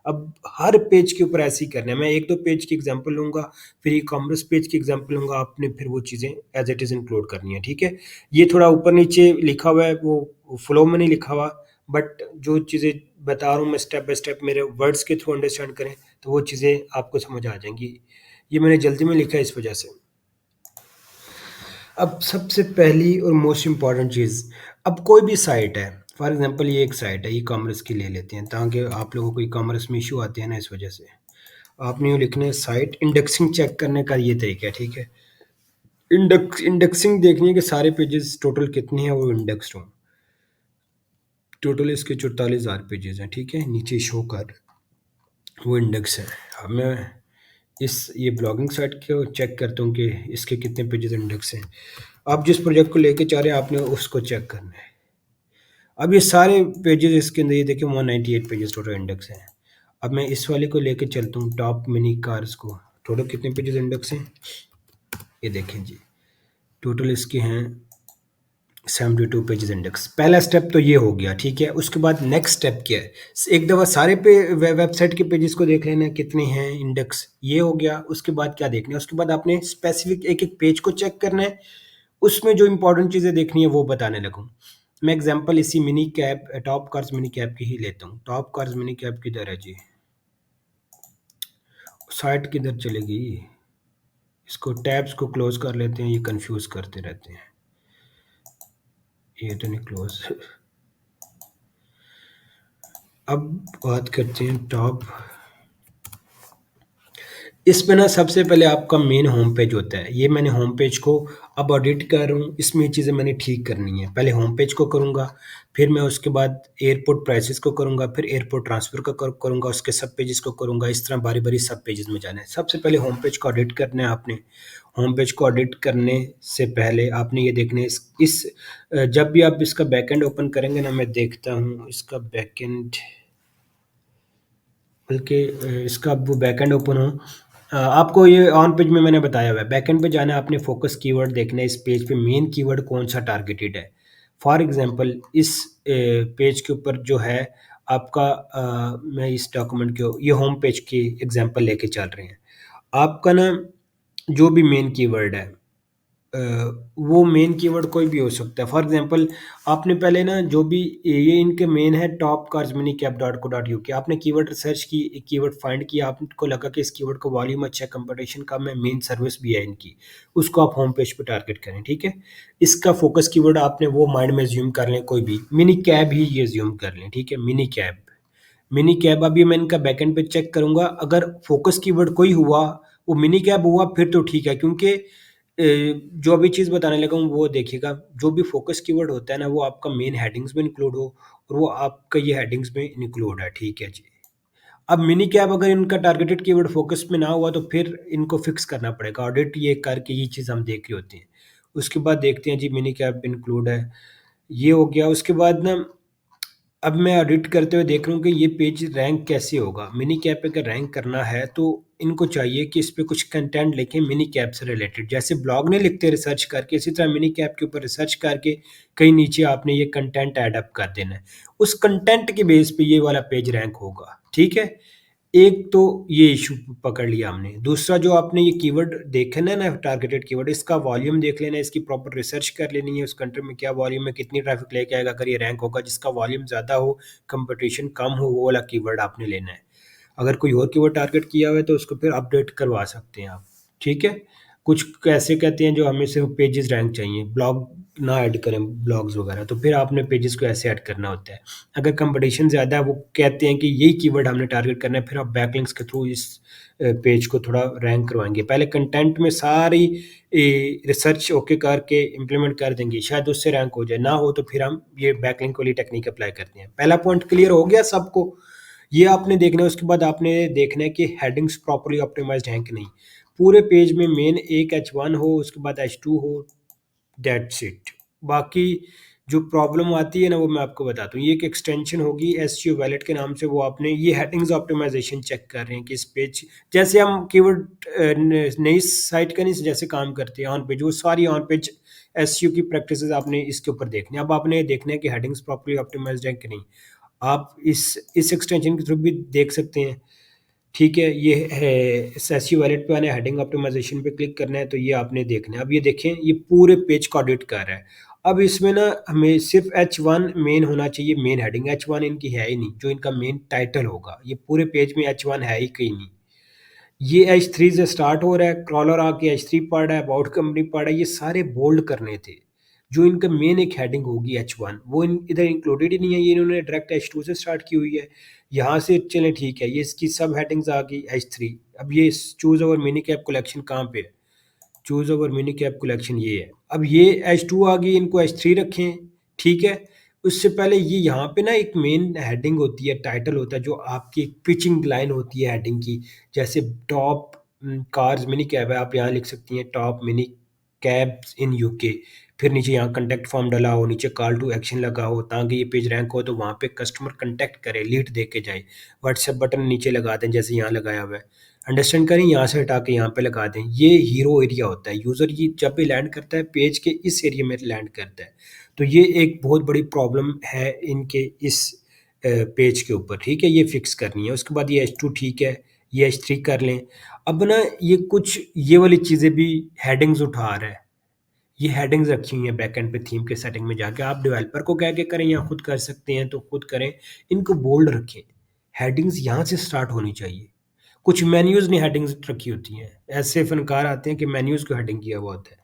अब हर पेज के ऊपर ऐसे ही करना है। मैं 1-2 पेज की एग्जांपल लूँगा, फिर ई-कॉमर्स पेज की एग्जांपल लूँगा, आपने फिर वो चीज़ें एज़ इट इज़ इंक्लूड करनी है, ठीक है? ये थोड़ा ऊपर-नीचे लिखा हुआ है, वो फ्लो में नहीं लिखा हुआ, बट जो चीज़ें बता रहा हूँ मैं स्टेप बाय स्टेप, मेरे वर्ड्स के थ्रू अंडरस्टैंड करें, तो वो चीज़ें आपको समझ आ जाएँगी। ये मैंने जल्दी में लिखा है इस वजह से। अब सबसे पहली और मोस्ट इम्पॉर्टेंट चीज़, अब कोई भी साइट है, फॉर एग्जांपल ये एक साइट है, ई कॉमर्स की ले लेते हैं ताकि आप लोगों को ई कॉमर्स में इशू आते हैं ना, इस वजह से आपने यूँ लिखना है साइट इंडेक्सिंग चेक करने का ये तरीका है, ठीक है। इंडेक्सिंग देखनी है कि सारे पेजेस टोटल कितने हैं वो इंडेक्स्ड हों। टोटल इसके 44,000 पेजेस हैं, ठीक है, नीचे शो कर वो इंडेक्स है। अब मैं इस ये ब्लॉगिंग साइट को चेक करता हूँ कि इसके कितने पेजेस इंडेक्स हैं। आप जिस प्रोजेक्ट को लेके चाह रहे हैं आपने उसको चेक करना है। अब ये सारे पेजेस इसके अंदर ये देखिए 198 पेजेस टोटल इंडेक्स हैं। अब मैं इस वाले को लेके चलता हूँ टॉप मिनी कार्स को, टोटल कितने पेजेस इंडेक्स हैं ये देखें जी। टोटल इसके हैं 72 पेजेस इंडेक्स। पहला स्टेप तो ये हो गया, ठीक है। उसके बाद नेक्स्ट स्टेप क्या है, एक दफ़ा सारे पे वेबसाइट के पेजेस को देख लेना है कितने हैं इंडेक्स, ये हो गया। उसके बाद क्या देखना है, उसके बाद आपने स्पेसिफिक एक एक पेज को चेक करना है, उसमें जो इंपॉर्टेंट चीज़ें देखनी है वो बताने लगूँ। मैं एग्जांपल इसी mini cab top cars mini cab की ही लेता हूँ। टॉप कार्स मिनी कैब किधर है जी, साइट किधर चलेगी, इसको टैब्स को क्लोज कर लेते हैं, ये कंफ्यूज करते रहते हैं। ये तो नहीं क्लोज। अब बात करते हैं टॉप। इसमें ना सबसे पहले आपका मेन होम पेज होता है। ये मैंने होम पेज को अब ऑडिट कर रहा हूँ, इसमें ये चीज़ें मैंने ठीक करनी है। पहले होम पेज को करूँगा, फिर मैं उसके बाद एयरपोर्ट प्राइसेस को करूँगा, फिर एयरपोर्ट ट्रांसफ़र का करूँगा, उसके सब पेजेस को करूँगा। इस तरह बारी बारी सब पेजेस में जाना है। सबसे पहले होम पेज को ऑडिट करना है आपने। होम पेज को ऑडिट करने से पहले आपने ये देखना है जब भी आप इसका बैकएंड ओपन करेंगे ना, मैं देखता हूँ इसका बैकएंड, बल्कि इसका अब वो बैकएंड ओपन हो। आपको ये ऑन पेज में मैंने बताया हुआ है, बैकएंड पे जाना है आपने, फोकस कीवर्ड देखना है इस पेज पे मेन कीवर्ड कौन सा टारगेटेड है। फॉर एग्जांपल इस पेज के ऊपर जो है आपका मैं इस डॉक्यूमेंट के ये होम पेज की एग्जांपल लेके चल रहे हैं। आपका ना जो भी मेन कीवर्ड है अ, वो मेन कीवर्ड कोई भी हो सकता है। फॉर एग्जांपल आपने पहले ना जो भी ये इनके मेन है top cars mini cab dot co dot UK, आपने कीवर्ड रिसर्च की, कीवर्ड फाइंड किया, आपको लगा कि इस कीवर्ड का वॉल्यूम अच्छा है, कंपटीशन कम है, मेन सर्विस भी है इनकी, उसको आप होम पेज पे टारगेट करें, ठीक है। इसका फोकस कीवर्ड आपने वो माइंड में ज्यूम कर लें, कोई भी मिनी कैब ही ये ज्यूम कर लें, ठीक है। Mini cab, mini cab. अभी मैं इनका बैकएंड पे चेक करूंगा, अगर फोकस कीवर्ड कोई हुआ, वो मिनी कैब हुआ, फिर तो ठीक है, क्योंकि जो अभी चीज़ बताने लगा हूँ वो देखिएगा। जो भी फोकस कीवर्ड होता है ना, वो आपका मेन हेडिंग्स में इंक्लूड हो, और वो आपका ये हेडिंग्स में इंक्लूड है, ठीक है जी। अब मिनी कैब अगर इनका टारगेटेड कीवर्ड फोकस में ना हुआ तो फिर इनको फिक्स करना पड़ेगा, ऑडिट ये करके ये चीज़ हम देख रही होती हैं। उसके बाद देखते हैं जी मिनी कैब इंक्लूड है, ये हो गया। उसके बाद ना अब मैं ऑडिट करते हुए देख रहा हूँ कि ये पेज रैंक कैसे होगा। मिनी कैप पे अगर रैंक करना है तो इनको चाहिए कि इस पे कुछ कंटेंट लिखें मिनी कैप से रिलेटेड, जैसे ब्लॉग नहीं लिखते रिसर्च करके, इसी तरह मिनी कैप के ऊपर रिसर्च करके कहीं नीचे आपने ये कंटेंट ऐड अप कर देना है। उस कंटेंट के बेस पे ये वाला पेज रैंक होगा, ठीक है। एक तो ये इशू पकड़ लिया हमने। दूसरा जो आपने ये कीवर्ड देखे ना टारगेटेड कीवर्ड, इसका वॉल्यूम देख लेना है, इसकी प्रॉपर रिसर्च कर लेनी है, उस कंट्री में क्या वॉल्यूम है, कितनी ट्रैफिक लेके आएगा, अगर ये रैंक होगा। जिसका वॉल्यूम ज़्यादा हो, कंपटीशन कम हो, वो वाला कीवर्ड आपने लेना है। अगर कोई और कीवर्ड टारगेट किया हुआ है तो उसको फिर अपडेट करवा सकते हैं आप, ठीक है। कुछ कैसे कहते हैं जो हमें सिर्फ पेजेस रैंक चाहिए, ब्लॉग ना ऐड करें ब्लॉग्स वगैरह, तो फिर आपने पेजेस को ऐसे ऐड करना होता है। अगर कंपटीशन ज़्यादा है, वो कहते हैं कि यही कीवर्ड हमने टारगेट करना है, फिर आप बैकलिंक्स के थ्रू इस पेज को थोड़ा रैंक करवाएंगे। पहले कंटेंट में सारी रिसर्च ओके करके इम्प्लीमेंट कर देंगे, शायद उससे रैंक हो जाए, ना हो तो फिर हम ये बैकलिंक वाली टेक्निक अप्लाई करते हैं। पहला पॉइंट क्लियर हो गया सबको, ये आपने देखना है। उसके बाद आपने देखना है कि हेडिंग्स प्रॉपर्ली ऑप्टिमाइज्ड हैं कि नहीं। पूरे पेज में मेन एक H1 हो, उसके बाद H2 हो, दैट्स इट। बाकी जो प्रॉब्लम आती है ना, वो मैं आपको बताता हूँ। ये एक एक्सटेंशन होगी एसईओ वैलेट के नाम से, वो आपने ये हेडिंग्स ऑप्टिमाइजेशन चेक कर रहे हैं कि इस पेज, जैसे हम कीवर्ड नई साइट का नहीं जैसे काम करते हैं ऑन पेज, वो सारी ऑन पेज एसईओ की प्रैक्टिसेस आपने इसके ऊपर देखनी है। अब आपने ये देखना है कि हेडिंग्स प्रॉपर्ली ऑप्टिमाइज्ड हैं कि नहीं। आप इस एक्सटेंशन के थ्रू भी देख सकते हैं, ठीक है। ये है एसईओ वैलेट पे आना है, हेडिंग ऑप्टिमाइजेशन पे क्लिक करना है, तो ये आपने देखना है। अब ये देखें, ये पूरे पेज को ऑडिट कर रहा है। अब इसमें ना हमें सिर्फ H1 मेन होना चाहिए, मेन हेडिंग H1 इनकी है ही नहीं, जो इनका मेन टाइटल होगा। ये पूरे पेज में H1 है ही कहीं नहीं। ये H3 से स्टार्ट हो रहा है, क्रॉलर आके H3 पढ़ रहा है, अबाउट कंपनी पढ़ रहा है, ये सारे बोल्ड करने थे। जो इनका मेन एक हेडिंग होगी H1 वो इधर इंक्लूडेड ही नहीं है, ये इन्होंने डायरेक्ट H2 से स्टार्ट की हुई है। यहाँ से चलें ठीक है, ये इसकी सब हेडिंग्स आ गई H3। अब ये choose over mini cap collection कहाँ पे है? Choose over mini cap collection ये है। अब ये H2 आ गई, इनको H3 रखें, ठीक है। उससे पहले ये यहाँ पे ना एक मेन हेडिंग होती है, टाइटल होता है, जो आपकी एक पिचिंग लाइन होती है हेडिंग की। जैसे टॉप कार्स मिनी कैब है, आप यहाँ लिख सकती हैं top mini cabs in UK. फिर नीचे यहाँ कंटेक्ट फॉर्म डाला हो, नीचे कॉल टू एक्शन लगा हो, ताकि ये पेज रैंक हो तो वहाँ पे कस्टमर कंटेक्ट करे, लीड दे के जाए। व्हाट्सएप बटन नीचे लगा दें जैसे यहाँ लगाया हुआ है, अंडरस्टैंड करें, यहाँ से हटा के यहाँ पे लगा दें। ये हीरो एरिया होता है, यूज़र ये जब भी लैंड करता है पेज के इस एरिया में लैंड करता है। तो ये एक बहुत बड़ी प्रॉब्लम है इनके इस पेज के ऊपर, ठीक है, ये फिक्स करनी है। उसके बाद ये H2 ठीक है, ये H3 कर लें। अब ना ये कुछ ये वाली चीज़ें भी हेडिंग्स उठा रहा है, ये हेडिंग्स रखी हुई हैं बैकएंड पे थीम के सेटिंग में जाके। आप डेवलपर को कह के करें या खुद कर सकते हैं तो खुद करें, इनको बोल्ड रखें। हेडिंग्स यहाँ से स्टार्ट होनी चाहिए। कुछ मेन्यूज़ ने हेडिंग्स रखी होती हैं, ऐसे फनकार आते हैं कि मेन्यूज़ को हेडिंग किया हुआ होता है।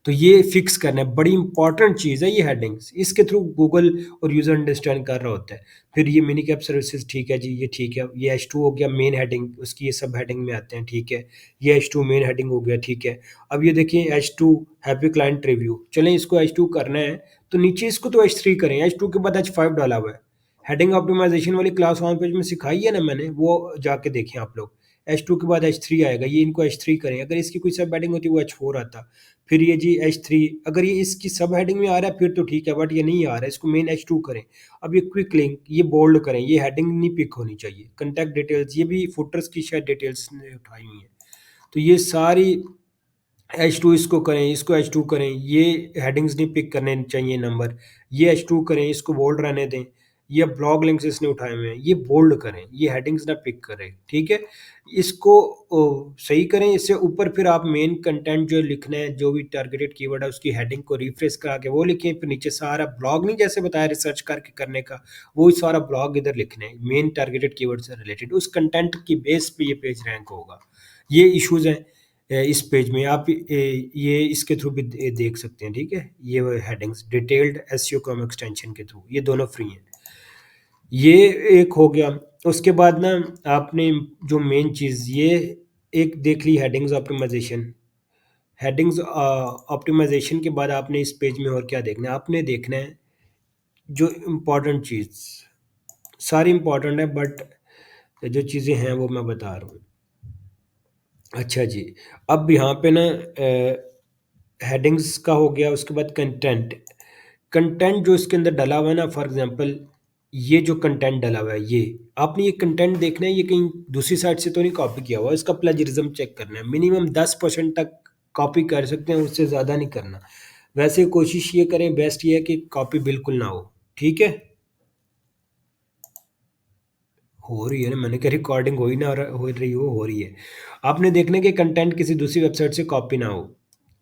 तो ये फिक्स करना है, बड़ी इंपॉर्टेंट चीज़ है ये हेडिंग्स, इसके थ्रू गूगल और यूज़र अंडरस्टैंड कर रहा होता है। फिर ये मिनी कैप सर्विसेज ठीक है जी, ये ठीक है। ये H2 हो गया मेन हेडिंग, उसकी ये सब हेडिंग में आते हैं, ठीक है। ये H2 मेन हेडिंग हो गया, ठीक है। अब ये देखिए H2 हैप्पी क्लाइंट रिव्यू, चलें इसको H2 करना है तो नीचे इसको तो H3 करें, H2 के बाद H5 डाला हुआ है। हेडिंग ऑप्टिमाइजेशन वाली क्लास ऑन पेज में सिखाई है ना मैंने, वो जाके देखें आप लोग। H2 के बाद H3 आएगा, ये इनको H3 करें। अगर इसकी कोई सब हेडिंग होती वो H4 आता। फिर ये जी H3, अगर ये इसकी सब हेडिंग में आ रहा है फिर तो ठीक है, बट ये नहीं आ रहा है, इसको मेन H2 करें। अब ये क्विक लिंक ये बोल्ड करें, ये हेडिंग नहीं पिक होनी चाहिए। कंटैक्ट डिटेल्स, ये भी फुटर्स की शायद डिटेल्स ने उठाई हुई हैं, तो ये सारी H2 इसको करें, इसको H2 करें, ये हेडिंग्स नहीं पिक करने चाहिए नंबर। ये H2 करें, इसको बोल्ड रहने दें। ये ब्लॉग लिंक्स इसने उठाए हुए हैं, ये बोल्ड करें, ये हेडिंग्स ना पिक करें, ठीक है। इसको सही करें। इससे ऊपर फिर आप मेन कंटेंट जो लिखना है, जो भी टारगेटेड कीवर्ड है उसकी हेडिंग को रिफ्रेश करा के वो लिखें। फिर नीचे सारा ब्लॉग नहीं जैसे बताया रिसर्च करके करने का, वो सारा ब्लॉग इधर लिखना है मेन टारगेटेड कीवर्ड से रिलेटेड। उस कंटेंट की बेस पे ये पेज रैंक होगा। ये इश्यूज हैं इस पेज में, आप ये इसके थ्रू भी देख सकते हैं, ठीक है। ये headings detailed SEO com extension के थ्रू, ये दोनों फ्री हैं। ये एक हो गया। उसके बाद ना आपने जो मेन चीज़ ये एक देख ली हेडिंग्स ऑप्टिमाइजेशन। हेडिंग्स ऑप्टिमाइजेशन के बाद आपने इस पेज में और क्या देखना है? आपने देखना है जो इम्पोर्टेंट चीज़, सारी इम्पोर्टेंट है बट जो चीज़ें हैं वो मैं बता रहा हूँ। अच्छा जी, अब यहाँ पे ना हेडिंग्स का हो गया। उसके बाद कंटेंट, कंटेंट जो इसके अंदर डला हुआ है ना, फॉर एग्जांपल ये जो कंटेंट डला हुआ है, ये आपने ये कंटेंट देखना है, ये कहीं दूसरी साइट से तो नहीं कॉपी किया हुआ, इसका प्लेजरिज्म चेक करना है। मिनिमम 10% तक कॉपी कर सकते हैं, उससे ज़्यादा नहीं करना। वैसे कोशिश ये करें, बेस्ट ये है कि कॉपी बिल्कुल ना हो, ठीक है। हो रही है ना, मैंने कहा रिकॉर्डिंग हो ही ना हो रही हो रही है। आपने देखना कि कंटेंट किसी दूसरी वेबसाइट से कॉपी ना हो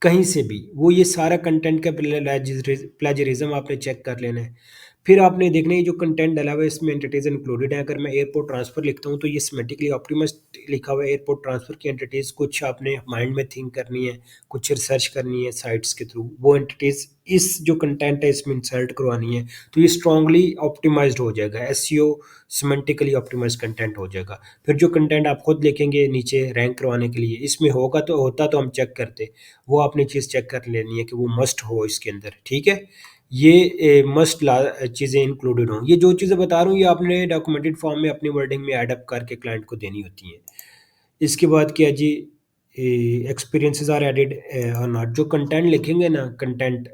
कहीं से भी, वो ये सारा कंटेंट का प्लेजरिज्म आपने चेक कर लेना है। फिर आपने देखना है ये जो कंटेंट डाला हुआ है इसमें एंटिटीज इंक्लूडेड है। अगर मैं एयरपोर्ट ट्रांसफर लिखता हूँ तो ये सिमेट्रिकली ऑप्टिमाइज्ड लिखा हुआ है। एयरपोर्ट ट्रांसफर की एंटिटीज कुछ आपने माइंड में थिंक करनी है, कुछ रिसर्च करनी है साइट्स के थ्रू, वो एंटिटीज इस जो कंटेंट है इसमें इंसर्ट करवानी है, तो ये स्ट्रांगली ऑप्टिमाइज्ड हो जाएगा। एसईओ सिमेंटिकली ऑप्टिमाइज्ड कंटेंट हो जाएगा। फिर जो कंटेंट आप खुद लिखेंगे नीचे रैंक करवाने के लिए, इसमें होगा तो होता तो हम चेक करते, वो आपने चीज़ चेक कर लेनी है कि वो मस्ट हो इसके अंदर, ठीक है। ये मस्ट ला चीज़ें इंक्लूडेड हों। ये जो चीज़ें बता रहा हूँ ये आपने डॉक्यूमेंटेड फॉर्म में अपनी वर्डिंग में ऐड अप करके क्लाइंट को देनी होती हैं। इसके बाद क्या जी, एक्सपीरियंसेस आर एडेड और नॉट, जो कंटेंट लिखेंगे ना कंटेंट,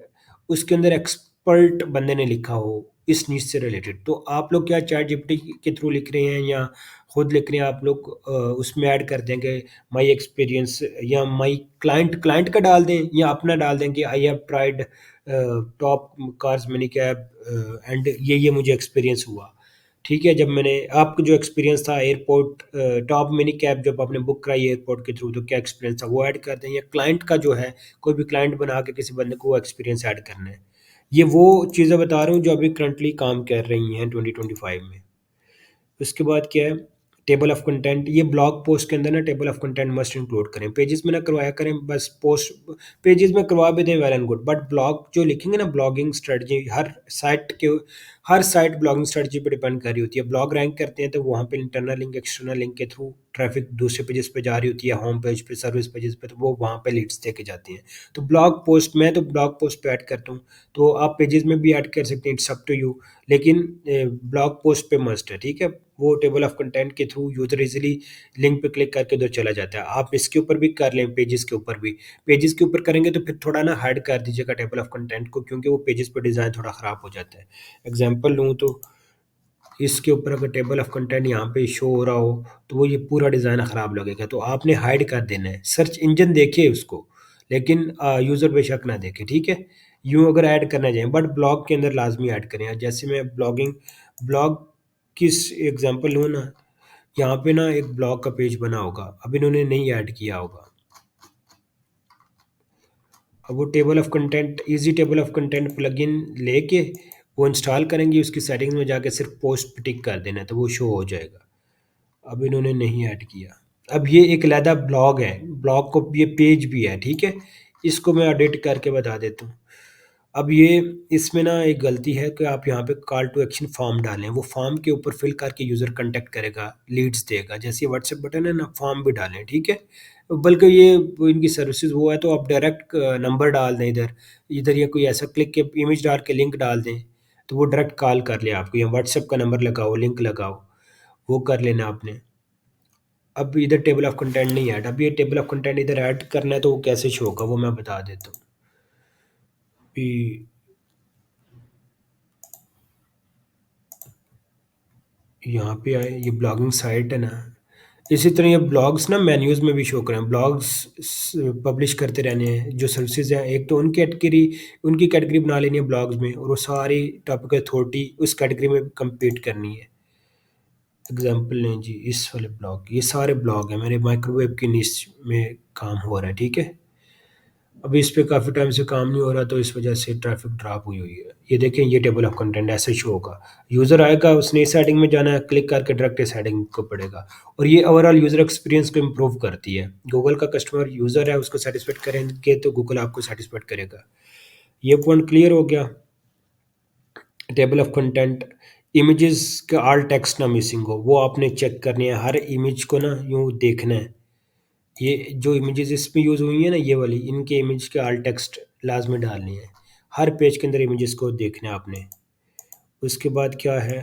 उसके अंदर एक्सपर्ट बंदे ने लिखा हो इस नीच से रिलेटेड, तो आप लोग क्या चैट जीपीटी के थ्रू लिख रहे हैं या खुद लिख रहे हैं, आप लोग उसमें ऐड कर देंगे माई एक्सपीरियंस या माई क्लाइंट, क्लाइंट का डाल दें या अपना डाल दें कि I have tried top cars mini cab and ये मुझे एक्सपीरियंस हुआ, ठीक है। जब मैंने आपका जो एक्सपीरियंस था एयरपोर्ट टॉप मिनी कैब जब आपने बुक कराई एयरपोर्ट के थ्रू, तो क्या एक्सपीरियंस था वो ऐड कर दें। या क्लाइंट का जो है, कोई भी क्लाइंट बना के किसी बंदे को वो एक्सपीरियंस ऐड करना है। ये वो चीज़ें बता रहा हूँ जो अभी करंटली काम कर रही हैं 2025 में। उसके बाद क्या है, टेबल ऑफ कंटेंट, ये ब्लॉग पोस्ट के अंदर ना table of content must include करें, पेजेस में ना करवाया करें, बस पोस्ट पेजेस में करवा भी दें well and good, but blog जो लिखेंगे ना ब्लॉगिंग स्ट्रेटजी, हर साइट ब्लॉगिंग स्ट्रेटजी पे डिपेंड कर रही होती है। ब्लॉग रैंक करते हैं तो वहाँ पे इंटरनल लिंक एक्सटर्नल लिंक के थ्रू ट्रैफिक दूसरे पेजेस पे जा रही होती है, होम पेज पे, सर्विस पेजेस पे, तो वो वहाँ पे लीड्स देके जाती हैं। तो ब्लॉग पोस्ट, मैं तो ब्लॉग पोस्ट पे ऐड करता हूँ, तो आप पेजेस में भी ऐड कर सकते हैं, इट्स अप टू यू, लेकिन ब्लॉग पोस्ट पे मस्ट है, ठीक है। वो टेबल ऑफ कंटेंट के थ्रू यूजर इजीली लिंक पे क्लिक करके उधर चला जाता है। आप इसके ऊपर भी कर लें, पेजेस के ऊपर भी, पेजेस के ऊपर करेंगे तो फिर थोड़ा ना हाइड कर दीजिएगा टेबल ऑफ कंटेंट को, क्योंकि वो पेजेस पे डिज़ाइन थोड़ा ख़राब हो जाता है। एग्जांपल लूँ तो इसके ऊपर अगर टेबल ऑफ कंटेंट यहाँ पे शो हो रहा हो तो वो ये पूरा डिज़ाइन ख़राब लगेगा, तो आपने हाइड कर देना है। सर्च इंजन देखे उसको, लेकिन यूज़र बेशक ना देखे, ठीक है। यूँ अगर ऐड करना चाहें, बट ब्लॉग के अंदर लाजमी ऐड करें। जैसे मैं ब्लॉग किस एग्जांपल लूँ ना, यहाँ पे ना एक ब्लॉग का पेज बना होगा, अब इन्होंने नहीं ऐड किया होगा। अब वो table of content, easy table of content plugin लेके वो इंस्टॉल करेंगे, उसकी सेटिंग्स में जाके सिर्फ पोस्ट पे टिक कर देना है, तो वो शो हो जाएगा। अब इन्होंने नहीं ऐड किया। अब ये एक अलहदा ब्लॉग है, ब्लॉग को ये पेज भी है, ठीक है। इसको मैं एडिट करके बता देता हूँ। अब ये इसमें ना एक गलती है कि आप यहाँ पे कॉल टू एक्शन फॉर्म डालें, वो फॉर्म के ऊपर फिल करके यूज़र कांटेक्ट करेगा, लीड्स देगा, जैसे व्हाट्सएप बटन है ना, फॉर्म भी डालें, ठीक है। बल्कि ये वो इनकी सर्विसेज वो है, तो आप डायरेक्ट नंबर डाल दें इधर, इधर या कोई ऐसा क्लिक के इमेज डाल के लिंक डाल दें, तो वो डायरेक्ट कॉल कर ले आपको, या व्हाट्सएप का नंबर लगाओ, लिंक लगाओ, वो कर लेना आपने। अब इधर टेबल ऑफ कंटेंट नहीं ऐड, अब ये टेबल ऑफ कंटेंट इधर ऐड करना है तो वो कैसे शो होगा वो मैं बता देता हूँ। यहाँ पे आए, ये ब्लॉगिंग साइट है ना, इसी तरह ये ब्लॉग्स ना मेन्यूज़ में भी शो करें, ब्लॉग्स पब्लिश करते रहने हैं। जो सर्विसेज हैं, एक तो उनकी कैटेगरी बना लेनी है ब्लॉग्स में, और वो सारी टॉपिक अथॉरिटी उस कैटेगरी में compete करनी है। एग्जांपल लें जी, इस वाले ब्लॉग, ये सारे ब्लॉग हैं मेरे, माइक्रोवेव की निश में काम हो रहा है, ठीक है। अभी इस पे काफ़ी टाइम से काम नहीं हो रहा, तो इस वजह से ट्रैफिक ड्रॉप हुई हुई है। ये देखें, ये टेबल ऑफ कंटेंट ऐसे शो होगा, यूज़र आएगा, उसने इस हेडिंग में जाना है, क्लिक करके डायरेक्ट इस हेडिंग को पढ़ेगा, और ये ओवरऑल यूज़र एक्सपीरियंस को इम्प्रूव करती है। गूगल का कस्टमर यूज़र है, उसको सेटिस्फाइड करेंगे तो गूगल आपको सेटिस्फाइड करेगा। ये पॉइंट क्लियर हो गया। टेबल ऑफ कंटेंट, इमेजेस का ऑल टेक्स्ट ना मिसिंग हो, वो आपने चेक करनी है, हर इमेज को ना यूँ देखना है। ये जो इमेजेस इसमें यूज़ हुई हैं ना, ये वाली, इनके इमेज के ऑल टेक्स्ट लाजमी डालनी है। हर पेज के अंदर इमेजेस को देखना है आपने। उसके बाद क्या है,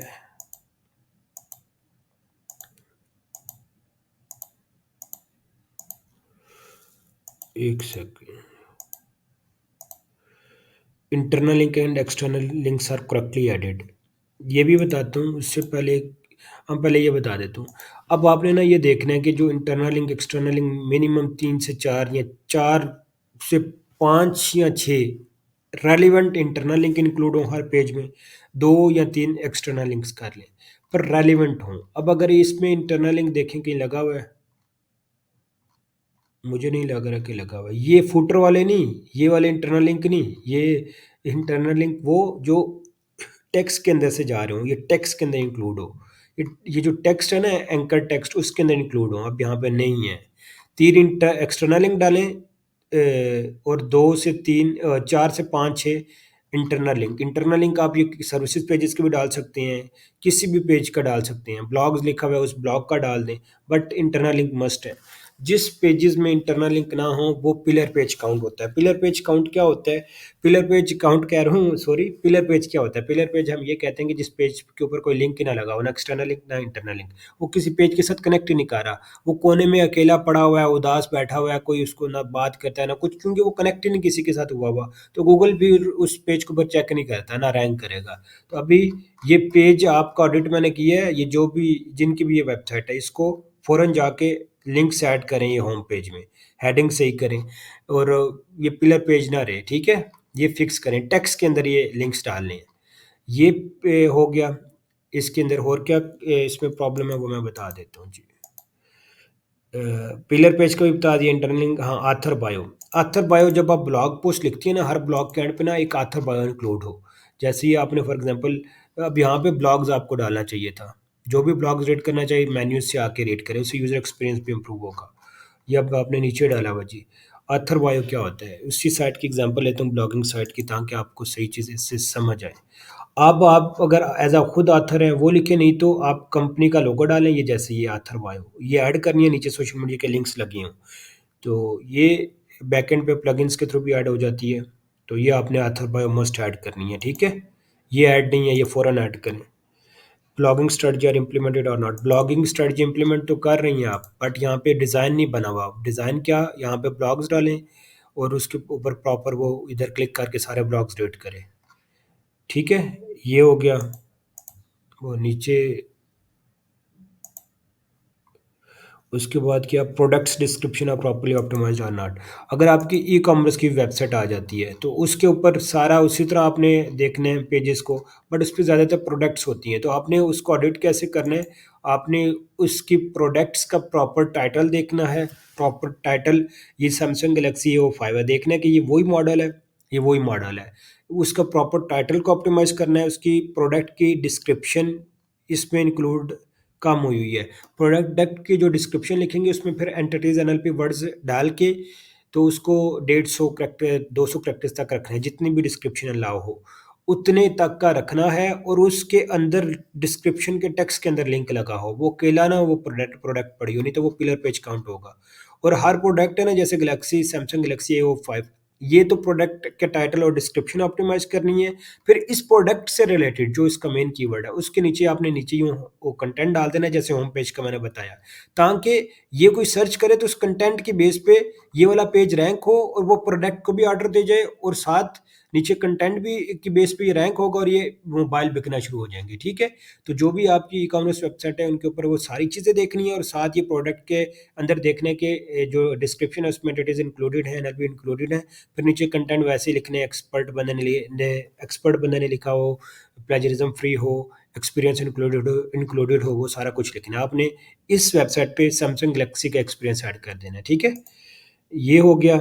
एक second, internal link and external links are correctly added, ये भी बताता हूँ। उससे पहले हम पहले ये बता देता हूँ। अब आपने ना ये देखना है कि जो internal link external link minimum 3 से 4 या 4 से 5 या 6 रेलिवेंट इंटरनल लिंक इंक्लूड हो हर पेज में, 2 या 3 एक्सटर्नल लिंक्स कर लें, पर रेलिवेंट हों। अब अगर इसमें इंटरनल लिंक देखें कहीं लगा हुआ है, मुझे नहीं लग रहा कि लगा हुआ है। ये फुटर वाले नहीं, ये वाले इंटरनल लिंक नहीं, ये इंटरनल लिंक वो जो टेक्स्ट के अंदर से जा रहे हो, ये टेक्स्ट के अंदर इंक्लूड हो। ये जो टेक्स्ट है ना, एंकर टेक्स्ट, उसके अंदर इंक्लूड हो, अब यहाँ पे नहीं है। 3 एक्सटर्नल लिंक डालें, और 4 से 5 6 इंटरनल लिंक आप ये सर्विसेज पेजेस के भी डाल सकते हैं, किसी भी पेज का डाल सकते हैं, ब्लॉग्स लिखा हुआ है उस ब्लॉग का डाल दें, बट इंटरनल लिंक मस्ट है। जिस पेजेस में इंटरनल लिंक ना हो वो पिलर पेज काउंट होता है। पिलर पेज काउंट क्या होता है, पिलर पेज काउंट कह रहा हूँ, सॉरी, पिलर पेज क्या होता है, पिलर पेज हम ये कहते हैं कि जिस पेज के ऊपर कोई लिंक ही ना लगा हो, ना एक्सटर्नल लिंक ना इंटरनल लिंक, वो किसी पेज के साथ कनेक्ट ही नहीं कर रहा, वो कोने में अकेला पड़ा हुआ है, उदास बैठा हुआ है, कोई उसको ना बात करता है ना कुछ, क्योंकि वो कनेक्ट ही नहीं किसी के साथ हुआ, तो गूगल भी उस पेज को ऊपर चेक नहीं करता, ना रैंक करेगा। तो अभी ये पेज आपका ऑडिट मैंने किया है, ये जो भी जिनकी भी ये वेबसाइट है, इसको फ़ौरन जाके लिंक्स ऐड करें ये होम पेज में, हेडिंग सही करें, और ये पिलर पेज ना रहे, ठीक है। ये फिक्स करें, टेक्स्ट के अंदर ये लिंक्स डालने हैं। ये हो गया। इसके अंदर और क्या इसमें प्रॉब्लम है वो मैं बता देता हूँ जी। पिलर पेज का भी बता दिया, इंटरलिंक, हाँ, आथर बायो। आथर बायो, जब आप ब्लॉग पोस्ट लिखती है ना, हर ब्लॉग के एंड पे ना एक आथर बायो इंक्लूड हो। जैसे ही आपने फॉर एग्जांपल अब यहाँ पे ब्लॉग्स आपको डालना चाहिए था, जो भी ब्लॉग्स रीड करना चाहिए मेन्यू से आके रीड करें, उससे यूज़र एक्सपीरियंस भी इम्प्रूव होगा। ये अब आपने नीचे डाला हुआ जी। ऑथर बायो क्या होता है? उसी साइट की एग्जांपल लेता हूँ ब्लॉगिंग साइट की, ताकि आपको सही चीज़ इससे समझ आए। अब आप अगर एज़ अ खुद ऑथर हैं वो लिखें, नहीं तो आप कंपनी का लोगो डालें, ये जैसे ये ऑथर बायो, ये ऐड करनी है, नीचे सोशल मीडिया के लिंक्स लगे हों। तो ये बैकएंड पे प्लगइन्स के थ्रू भी ऐड हो जाती है। तो ये आपने ऑथर बायो मस्ट ऐड करनी है, ठीक है? ये ऐड नहीं है, ये फ़ौरन ऐड करें। ब्लॉगिंग स्ट्रेटजी आर इम्प्लीमेंटेड और नॉट, ब्लॉगिंग स्ट्रेटजी इम्प्लीमेंट तो कर रही हैं आप, बट यहाँ पे डिज़ाइन नहीं बना हुआ। डिज़ाइन क्या, यहाँ पे ब्लॉग्स डालें और उसके ऊपर प्रॉपर वो इधर क्लिक करके सारे ब्लॉग्स रीड करें, ठीक है? ये हो गया। वो नीचे उसके बाद क्या, products description are properly optimised और नॉट। अगर आपकी ई कॉमर्स की वेबसाइट आ जाती है तो उसके ऊपर सारा उसी तरह आपने देखने हैं पेजेस को, बट उस पे ज़्यादातर प्रोडक्ट्स होती हैं, तो आपने उसको ऑडिट कैसे करना है? आपने उसकी प्रोडक्ट्स का प्रॉपर टाइटल देखना है। प्रॉपर टाइटल, ये सैमसंग गैलेक्सी A05 है, देखना है कि ये वही मॉडल है, ये वही मॉडल है। उसका प्रॉपर टाइटल को ऑप्टिमाइज़ करना है, उसकी प्रोडक्ट की डिस्क्रिप्शन इसमें इंक्लूड कम हुई हुई है। प्रोडक्ट की जो डिस्क्रिप्शन लिखेंगे उसमें फिर एंटिटीज एनएलपी वर्ड्स डाल के, तो उसको 150 करेक्टर 200 करेक्टर्स तक रखना है, जितनी भी डिस्क्रिप्शन अलाउ हो उतने तक का रखना है। और उसके अंदर डिस्क्रिप्शन के टेक्स्ट के अंदर लिंक लगा हो, वो अकेला ना वो प्रोडक्ट प्रोडक्ट पड़ी हो, नहीं तो वो पिलर पेज काउंट होगा। और हर प्रोडक्ट है ना, जैसे गैलेक्सी सैमसंग गैलेक्सी A05, ये तो प्रोडक्ट के टाइटल और डिस्क्रिप्शन ऑप्टिमाइज करनी है। फिर इस प्रोडक्ट से रिलेटेड जो इसका मेन कीवर्ड है उसके नीचे आपने नीचे यूँ वो कंटेंट डाल देना है, जैसे होम पेज का मैंने बताया, ताकि ये कोई सर्च करे तो उस कंटेंट के बेस पे ये वाला पेज रैंक हो और वो प्रोडक्ट को भी ऑर्डर दे जाए, और साथ नीचे कंटेंट भी की बेस पे ये रैंक होगा और ये मोबाइल बिकना शुरू हो जाएंगे, ठीक है? तो जो भी आपकी ई कॉमर्स वेबसाइट है उनके ऊपर वो सारी चीज़ें देखनी है, और साथ ये प्रोडक्ट के अंदर देखने के जो डिस्क्रिप्शन है उसमें इट इज़ इंक्लूडेड है, एनएलपी इंक्लूडेड है। फिर नीचे कंटेंट वैसे ही लिखने हैं, एक्सपर्ट बंदे ने लिखा हो, प्लेजरिज्म फ्री हो, एक्सपीरियंस इंक्लूडेड हो, वो सारा कुछ लिखना है आपने। इस वेबसाइट पे सैमसंग गैलेक्सी का एक्सपीरियंस ऐड कर देना है, ठीक है? ये हो गया।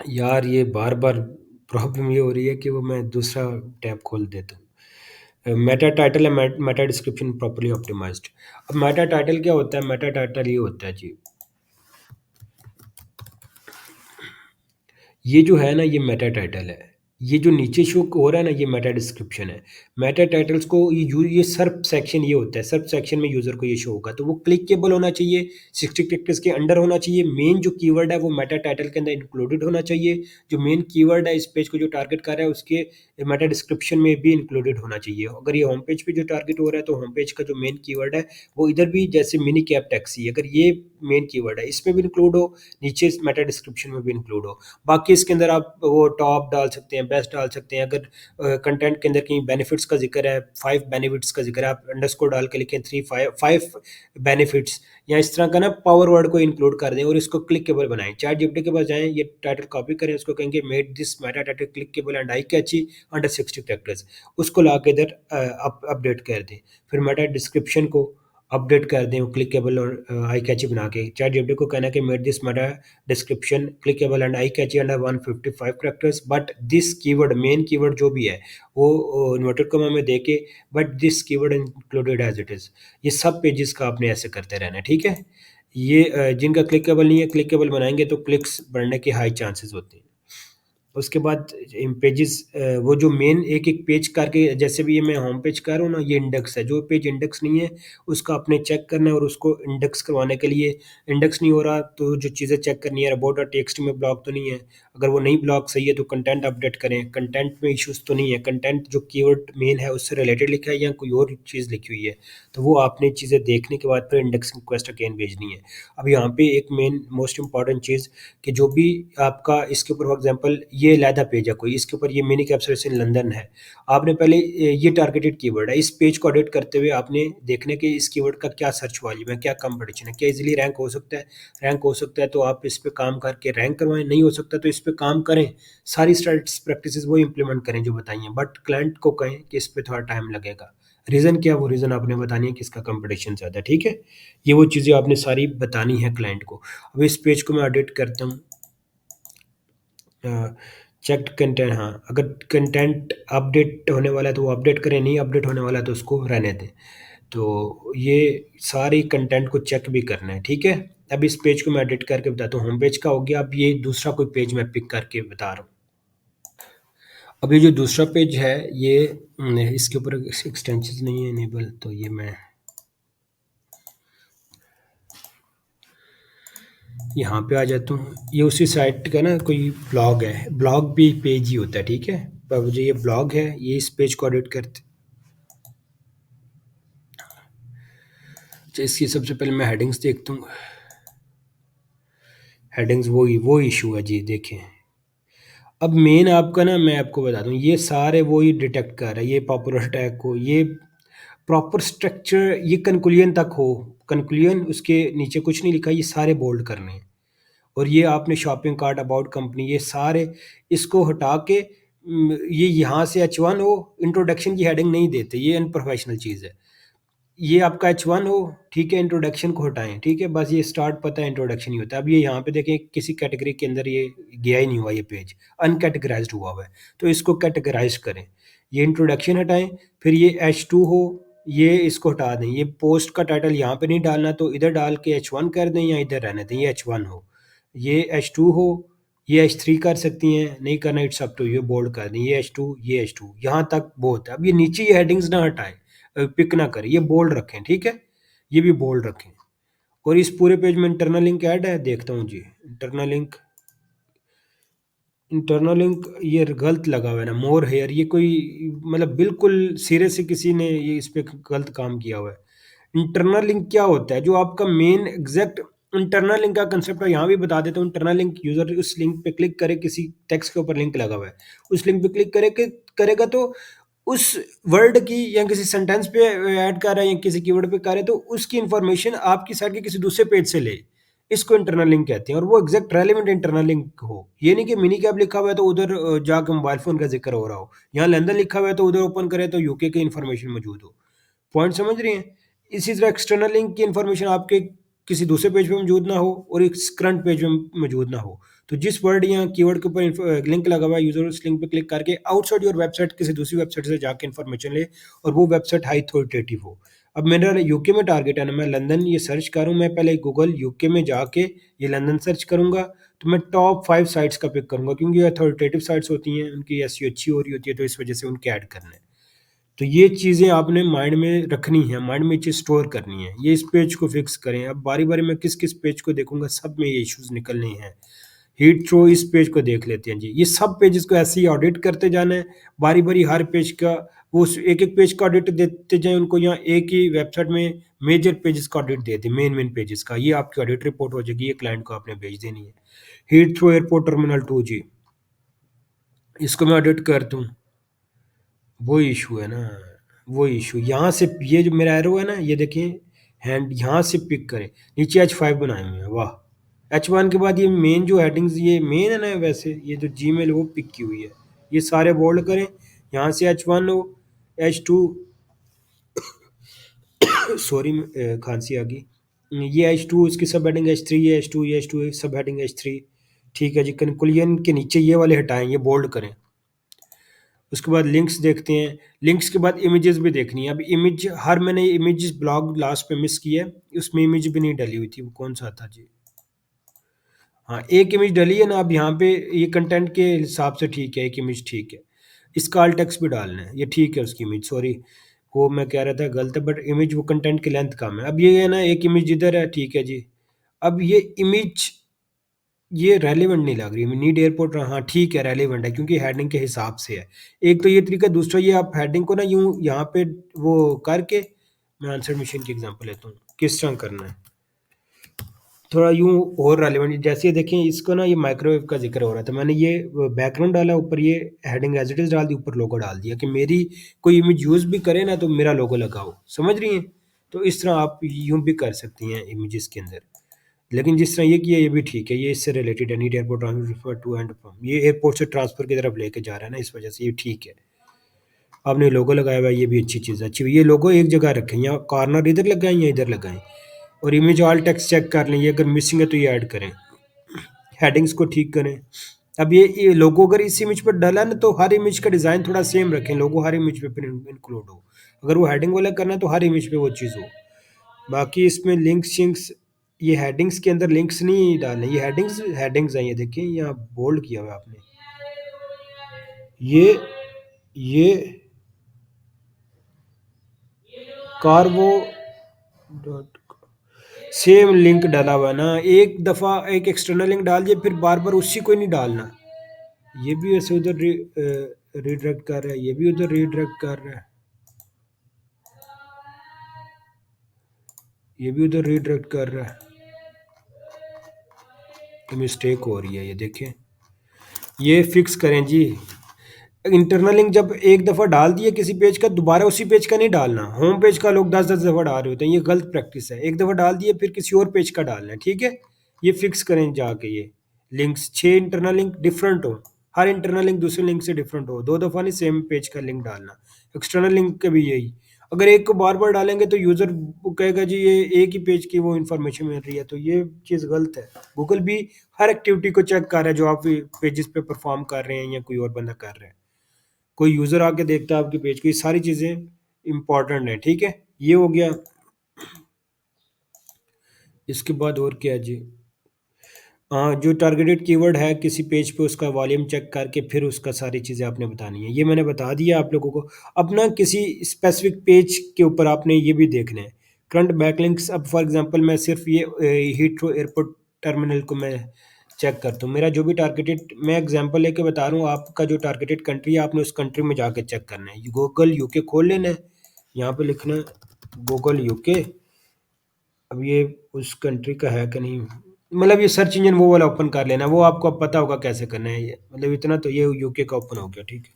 यार ये बार बार प्रॉब्लम ये हो रही है कि वो मैं दूसरा टैब खोल देता हूँ। मेटा टाइटल है, मेटा डिस्क्रिप्शन प्रॉपर्ली ऑप्टिमाइज्ड। अब मेटा टाइटल क्या होता है? मेटा टाइटल ये होता है जी, ये जो है ना, ये मेटा टाइटल है। ये जो नीचे शो हो रहा है ना, ये मेटा डिस्क्रिप्शन है। मेटा टाइटल्स को ये सर्च सेक्शन ये होता है, सर्च सेक्शन में यूज़र को ये शो होगा, तो वो क्लिकेबल होना चाहिए, 60 कैरेक्टर्स के अंडर होना चाहिए। मेन जो कीवर्ड है वो मेटा टाइटल के अंदर इंक्लूडेड होना चाहिए। जो मेन कीवर्ड है इस पेज को जो टारगेट कर रहा है उसके मेटा डिस्क्रिप्शन में भी इंक्लूडेड होना चाहिए। अगर ये होम पेज पे जो टारगेट हो रहा है तो होम पेज का जो मेन कीवर्ड है वो इधर भी, जैसे मिनी कैब टैक्सी, अगर ये मेन कीवर्ड है इसमें भी इंक्लूड हो, नीचे इस मेटा डिस्क्रिप्शन में भी इंक्लूड हो। बाकी इसके अंदर आप वो टॉप डाल सकते हैं, बेस्ट डाल सकते हैं। अगर कंटेंट के अंदर कहीं बेनिफिट्स का जिक्र है, 5 बेनिफिट्स का जिक्र है, आप अंडरस्कोर डाल के लिखें 5 बेनिफिट्स, या इस तरह का ना पावर वर्ड को इंक्लूड कर दें और इसको क्लिकेबल बनाएं। चैट जीपीटी के पास जाएं, ये टाइटल कॉपी करें, उसको कहेंगे made this meta title clickable and eye catchy under 60 characters, उसको ला के इधर अपडेट कर दें। फिर मेटा डिस्क्रिप्शन को अपडेट कर दें, वो क्लिकेबल और आई कैची बना के। चैट जीपीटी को कहना है कि made this meta description clickable and eye catchy under 155 characters, but this keyword, main keyword जो भी है वो इन्वर्टेड कॉमा में दे के, but this keyword included as it is. ये सब पेजेस का आपने ऐसे करते रहना है, ठीक है? ये जिनका क्लिकेबल नहीं है, क्लिकेबल बनाएंगे तो क्लिक्स बढ़ने के हाई चांसेस होते हैं। उसके बाद इन पेजेस, वो जो मेन एक एक पेज करके, जैसे भी ये मैं होम पेज कर रहा हूँ ना, ये इंडेक्स है। जो पेज इंडेक्स नहीं है उसका आपने चेक करना है, और उसको इंडेक्स करवाने के लिए, इंडेक्स नहीं हो रहा तो जो चीज़ें चेक करनी है, अबाउट टेक्स्ट में ब्लॉक तो नहीं है। अगर वो नहीं ब्लॉक सही है तो कंटेंट अपडेट करें, कंटेंट में इश्यूज तो नहीं है, कंटेंट जो कीवर्ड मेन है उससे रिलेटेड लिखा है या कोई और चीज़ लिखी हुई है, तो वो आपने चीज़ें देखने के बाद फिर इंडेक्स रिक्वेस्ट अगेन भेजनी है। अब यहाँ पे एक मेन मोस्ट इंपॉर्टेंट चीज़, कि जो भी आपका इसके ऊपर फॉर एग्जांपल ये लैदा पेज है कोई, इसके ऊपर ये मिनी कैप्सूल्स इन लंदन है, आपने पहले ये टारगेटेड कीवर्ड है, इस पेज को एडिट करते हुए आपने देखने कि इस कीवर्ड का क्या सर्च वॉल्यूम है, क्या कंपटीशन है, क्या इजीली रैंक हो सकता है। रैंक हो सकता है तो आप इस पे काम करके रैंक करवाएं, नहीं हो सकता तो इस पे काम करें। सारी स्ट्रेट्स प्रैक्टिसेस वो इंप्लीमेंट करें जो बताई हैं, बट क्लाइंट को कहें कि इस पे थोड़ा टाइम लगेगा। रीज़न क्या, वो रीज़न आपने बतानी है कि इसका कंपटीशन ज़्यादा है, ठीक है? ये वो चीज़ें आपने सारी बतानी है क्लाइंट को। अब इस पेज को मैं एडिट करता हूँ। चेक्ड कंटेंट, हाँ, अगर कंटेंट अपडेट होने वाला है तो वो अपडेट करें, नहीं अपडेट होने वाला है तो उसको रहने दें। तो ये सारी कंटेंट को चेक भी करना है, ठीक है। अब इस पेज को मैं एडिट करके बताता हूँ, होम पेज का हो गया। अब ये दूसरा कोई पेज मैं पिक करके बता रहा हूँ। अब ये जो दूसरा पेज है ये इसके ऊपर एक्सटेंशन नहीं है इनेबल, तो ये मैं यहाँ पे आ जाता हूँ। ये उसी साइट का ना कोई ब्लॉग है, ब्लॉग भी पेज ही होता है, ठीक है। पर मुझे ये ब्लॉग है, ये इस पेज को एडिट करते। अच्छा, इसकी सबसे पहले मैं हेडिंग्स देखता हूँ। हेडिंग्स वो इशू है जी, देखें। अब मेन आपका ना मैं आपको बता दूं, ये सारे वो ही डिटेक्ट कर रहा है, ये पॉपुलर टैग को, ये प्रॉपर स्ट्रक्चर, ये कंक्लूजन तक हो, कंक्लूजन उसके नीचे कुछ नहीं लिखा, ये सारे बोल्ड करने हैं। और ये आपने शॉपिंग कार्ट, अबाउट कंपनी, ये सारे इसको हटा के ये यहाँ से H1 हो, इंट्रोडक्शन की हेडिंग नहीं देते, ये अनप्रोफेशनल चीज़ है। ये आपका H1 हो, ठीक है, इंट्रोडक्शन को हटाएं, ठीक है, बस ये स्टार्ट पता है, इंट्रोडक्शन ही होता है। अब ये यहाँ पे देखें किसी कैटेगरी के अंदर ये गया ही नहीं हुआ, ये पेज अनकैटेगराइज्ड हुआ है, तो इसको कैटेगराइज करें। ये इंट्रोडक्शन हटाएं, फिर ये H2 हो, ये इसको हटा दें। ये पोस्ट का टाइटल यहाँ पे नहीं डालना, तो इधर डाल के H1 कर दें या इधर रहने दें, ये H1 हो। ये H2 हो, ये H3 कर सकती हैं, नहीं करना it's up to you, bold कर दें, ये H2, ये H2, यहाँ तक बहुत है। अब ये नीचे ये हेडिंग्स ना हटाएं, पिक ना करें, ये बोल्ड रखें, ठीक है, ये भी बोल्ड रखें। और इस पूरे पेज में इंटरनल लिंक ऐड है, देखता हूँ जी। इंटरनल लिंक ये गलत लगा हुआ है ना, मोर हेयर, ये कोई मतलब बिल्कुल सिरे से किसी ने ये इस पे गलत काम किया हुआ है। इंटरनल लिंक क्या होता है, जो आपका मेन एग्जैक्ट इंटरनल लिंक का कंसेप्ट है, यहाँ भी बता देता हूँ। इंटरनल लिंक, यूजर उस लिंक पे क्लिक करे, किसी टेक्स्ट के ऊपर लिंक लगा हुआ है, उस लिंक पे क्लिक करेगा तो उस वर्ड की या किसी सेंटेंस पे ऐड कर रहा है या किसी कीवर्ड पे कर रहा है, तो उसकी इंफॉर्मेशन आपकी साइट के किसी दूसरे पेज से ले, इसको इंटरनल लिंक कहते हैं। और वो एग्जैक्ट रेलिवेंट इंटरनल लिंक हो, ये नहीं कि मिनी कैप लिखा हुआ है तो उधर जाके मोबाइल फोन का जिक्र हो रहा हो, यहाँ लंदन लिखा हुआ है तो उधर ओपन करे तो यूके की इंफॉर्मेशन मौजूद हो। पॉइंट समझ रही हैं। इसी तरह एक्सटर्नल लिंक की इंफॉर्मेशन आपके किसी दूसरे पेज पे मौजूद ना हो और एक करंट पेज में मौजूद ना हो, तो जिस वर्ड या कीवर्ड के ऊपर लिंक लगा हुआ है, यूजर उस लिंक पे क्लिक करके आउटसाइड योर वेबसाइट किसी दूसरी वेबसाइट से जाके इन्फॉर्मेशन ले, और वो वेबसाइट हाई अथॉरिटेटिव हो। अब मेरा यूके में टारगेट है ना, मैं लंदन ये सर्च करूँ, मैं पहले गूगल यूके में जाके ये लंदन सर्च करूंगा, तो मैं टॉप 5 साइट्स का पिक करूंगा, क्योंकि ये अथॉरिटेटिव साइट्स होती हैं, उनकी एसईओ अच्छी हो रही होती है, तो इस वजह से उनके ऐड करना है। तो ये चीज़ें आपने माइंड में रखनी है, माइंड में चीज़ स्टोर करनी है। ये इस पेज को फिक्स करें। अब बारी बारी मैं किस किस पेज को देखूंगा, सब में ये इश्यूज निकलने हैं। हीट थ्रो, इस पेज को देख लेते हैं जी। ये सब पेजेस को ऐसे ही ऑडिट करते जाना है, बारी बारी हर पेज का वो एक एक पेज का ऑडिट देते जाए उनको, यहाँ एक ही वेबसाइट में मेजर पेजेस का ऑडिट देते, मेन मेन पेजेस का। ये आपकी ऑडिट रिपोर्ट हो जाएगी, ये क्लाइंट को आपने भेज देनी है। हीट थ्रो एयरपोर्ट टर्मिनल 2 जी, इसको मैं ऑडिट करता हूँ। वो इशू है ना, वो इशू यहाँ से, ये जो मेरा एरो है ना, ये देखिए हैंड, यहाँ से पिक करें, नीचे H5 बनाए हुए हैं, वाह। H1 के बाद ये मेन जो हेडिंग्स, ये मेन है ना, वैसे ये जो जीमेल वो पिक की हुई है, ये सारे बोल्ड करें। यहाँ से H1 हो, H2 सॉरी खांसी आ गई, ये H2, इसकी सब हेडिंग H3, ये H2, ये H2, सब हेडिंग H3, ठीक है जी। कंक्लूजन के नीचे ये वाले हटाएं, ये बोल्ड करें। उसके बाद लिंक्स देखते हैं, लिंक्स के बाद इमेजेस भी देखनी है। अब इमेज, हर मैंने इमेज ब्लॉग लास्ट पे मिस किया है, उसमें इमेज भी नहीं डली हुई थी, वो कौन सा था जी, हाँ एक इमेज डली है ना। अब यहाँ पे ये कंटेंट के हिसाब से ठीक है, एक इमेज ठीक है। इसका अल्ट टेक्स्ट भी डालना है, ये ठीक है उसकी इमेज, सॉरी वो मैं कह रहा था गलत है, बट इमेज वो कंटेंट की लेंथ कम है। अब ये है ना, एक इमेज इधर है, ठीक है जी। अब ये इमेज ये रेलेवेंट नहीं लग रही, नीड एयरपोर्ट, हाँ ठीक है रेलेवेंट है, क्योंकि हेडिंग के हिसाब से है। एक तो ये तरीका, दूसरा ये आप हेडिंग को ना यूं यहाँ पे वो करके, मैं आंसर मशीन की एग्जांपल लेता हूँ किस तरह करना है, थोड़ा यूं और रेलेवेंट। जैसे ये देखें, इसको ना ये माइक्रोवेव का जिक्र हो रहा था, मैंने ये बैकग्राउंड डाला, ऊपर ये हेडिंग एज इट इज डाल दी, ऊपर लोगो डाल दिया कि मेरी कोई इमेज यूज भी करे ना तो मेरा लोगो लगाओ, समझ रही हैं। तो इस तरह आप यूं भी कर सकती हैं इमेजेस के अंदर। लेकिन जिस तरह ये किया, ये भी ठीक है, ये इससे रिलेटेड है, need airport transfer to and from, ये एयरपोर्ट से ट्रांसफर की तरफ लेके जा रहा है ना, इस वजह से ये ठीक है। आपने लोगो लगाया हुआ है, ये भी अच्छी चीज़ है, अच्छी। ये लोगो एक जगह रखें, या कॉर्नर इधर लगाएं या इधर लगाएं। और इमेज ऑल टेक्स्ट चेक कर लें, ये अगर मिसिंग है तो ये ऐड करें। हेडिंग्स को ठीक करें, अब ये लोगो अगर इस इमेज पर डाला ना तो हर इमेज का डिज़ाइन थोड़ा सेम रखें, लोगो हर इमेज पे फिर इंक्लूड हो। अगर वो हेडिंग वाला करना है तो हर इमेज पे वो चीज़ हो। बाकी इसमें लिंक्स शिंक्स, ये हेडिंग्स के अंदर लिंक्स नहीं डालने, ये हेडिंग्स हेडिंग्स हैं, ये देखिए यहाँ बोल्ड किया हुआ है आपने। ये कार्बो डॉट सेम लिंक डाला हुआ है ना, एक दफ़ा एक एक्सटर्नल लिंक डाल दिए फिर बार बार उसी को ही नहीं डालना। ये भी ऐसे उधर रीडायरेक्ट कर रहा है, ये भी उधर रीडायरेक्ट कर रहा है, ये भी उधर रीडायरेक्ट कर रहा है। ये मिस्टेक हो रही है, ये देखें, ये फिक्स करें जी। इंटरनल लिंक जब एक दफ़ा डाल दिए किसी पेज का, दोबारा उसी पेज का नहीं डालना। होम पेज का लोग 10-10 दफ़ा डाल रहे होते हैं, ये गलत प्रैक्टिस है। एक दफ़ा डाल दिए फिर किसी और पेज का डालना है, ठीक है। ये फिक्स करें जाके, ये लिंक्स 6 इंटरनल लिंक डिफरेंट हो, हर इंटरनल लिंक दूसरे लिंक से डिफरेंट हो, 2 दफ़ा नहीं सेम पेज का लिंक डालना। एक्सटर्नल लिंक का भी यही, अगर एक को बार बार डालेंगे तो यूज़र कहेगा जी ये एक ही पेज की वो इन्फॉर्मेशन मिल रही है, तो ये चीज़ गलत है। गूगल भी हर एक्टिविटी को चेक कर रहा है जो आप पेजेस पे परफॉर्म कर रहे हैं या कोई और बंदा कर रहा है। कोई यूज़र आके देखता है आपके पेज को, ये सारी चीज़ें इंपॉर्टेंट हैं, ठीक है। ये हो गया। इसके बाद और क्या है जी, हाँ, जो टारगेटेड कीवर्ड है किसी पेज पे उसका वॉल्यूम चेक करके फिर उसका सारी चीज़ें आपने बतानी है, ये मैंने बता दिया आप लोगों को। अपना किसी स्पेसिफिक पेज के ऊपर आपने ये भी देखना है करंट बैकलिंक्स। अब फॉर एग्जांपल मैं सिर्फ ये हीथ्रो एयरपोर्ट टर्मिनल को मैं चेक करता हूँ, मेरा जो भी टारगेटेड, मैं एग्जांपल लेके बता रहा हूँ, आपका जो टारगेटेड कंट्री है आपने उस कंट्री में जाके चेक करना है। गूगल यूके खोल लेना है, यहाँ पे लिखना है गूगल यूके। अब ये उस कंट्री का है कि नहीं, मतलब ये सर्च इंजन वो वाला ओपन कर लेना, वो आपको अब पता होगा कैसे करना है। ये मतलब इतना तो ये यूके का ओपन हो गया, ठीक है।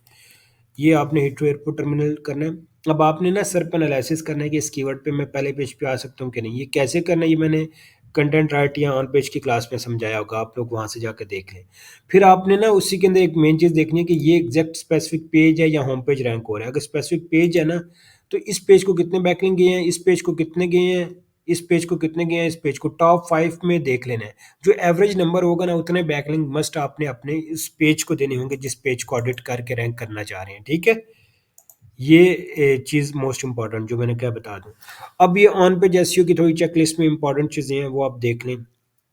ये आपने हीथ्रो एयरपोर्ट टर्मिनल करना है। अब आपने ना सर्प एनालिसिस करना है कि इस कीवर्ड पे मैं पहले पेज पे आ सकता हूँ कि नहीं। ये कैसे करना है ये मैंने कंटेंट राइट या ऑन पेज की क्लास में समझाया होगा, आप लोग वहाँ से जाकर देख लें। फिर आपने ना उसी के अंदर एक मेन चीज़ देखनी है कि ये एग्जैक्ट स्पेसिफिक पेज है या होम पेज रैंक हो रहा है। अगर स्पेसिफिक पेज है ना तो इस पेज को कितने बैकलिंक गए हैं, इस पेज को कितने गए हैं, इस पेज को कितने गए हैं, इस पेज को टॉप 5 में देख लेना है। जो एवरेज नंबर होगा ना उतने बैकलिंक मस्ट आपने अपने इस पेज को देने होंगे जिस पेज को ऑडिट करके रैंक करना चाह रहे हैं, ठीक है। ये चीज़ मोस्ट इंपॉर्टेंट जो मैंने क्या बता दूं। अब ये ऑन पेज एसईओ की थोड़ी चेकलिस्ट में इंपॉर्टेंट चीज़ें हैं, वो आप देख लें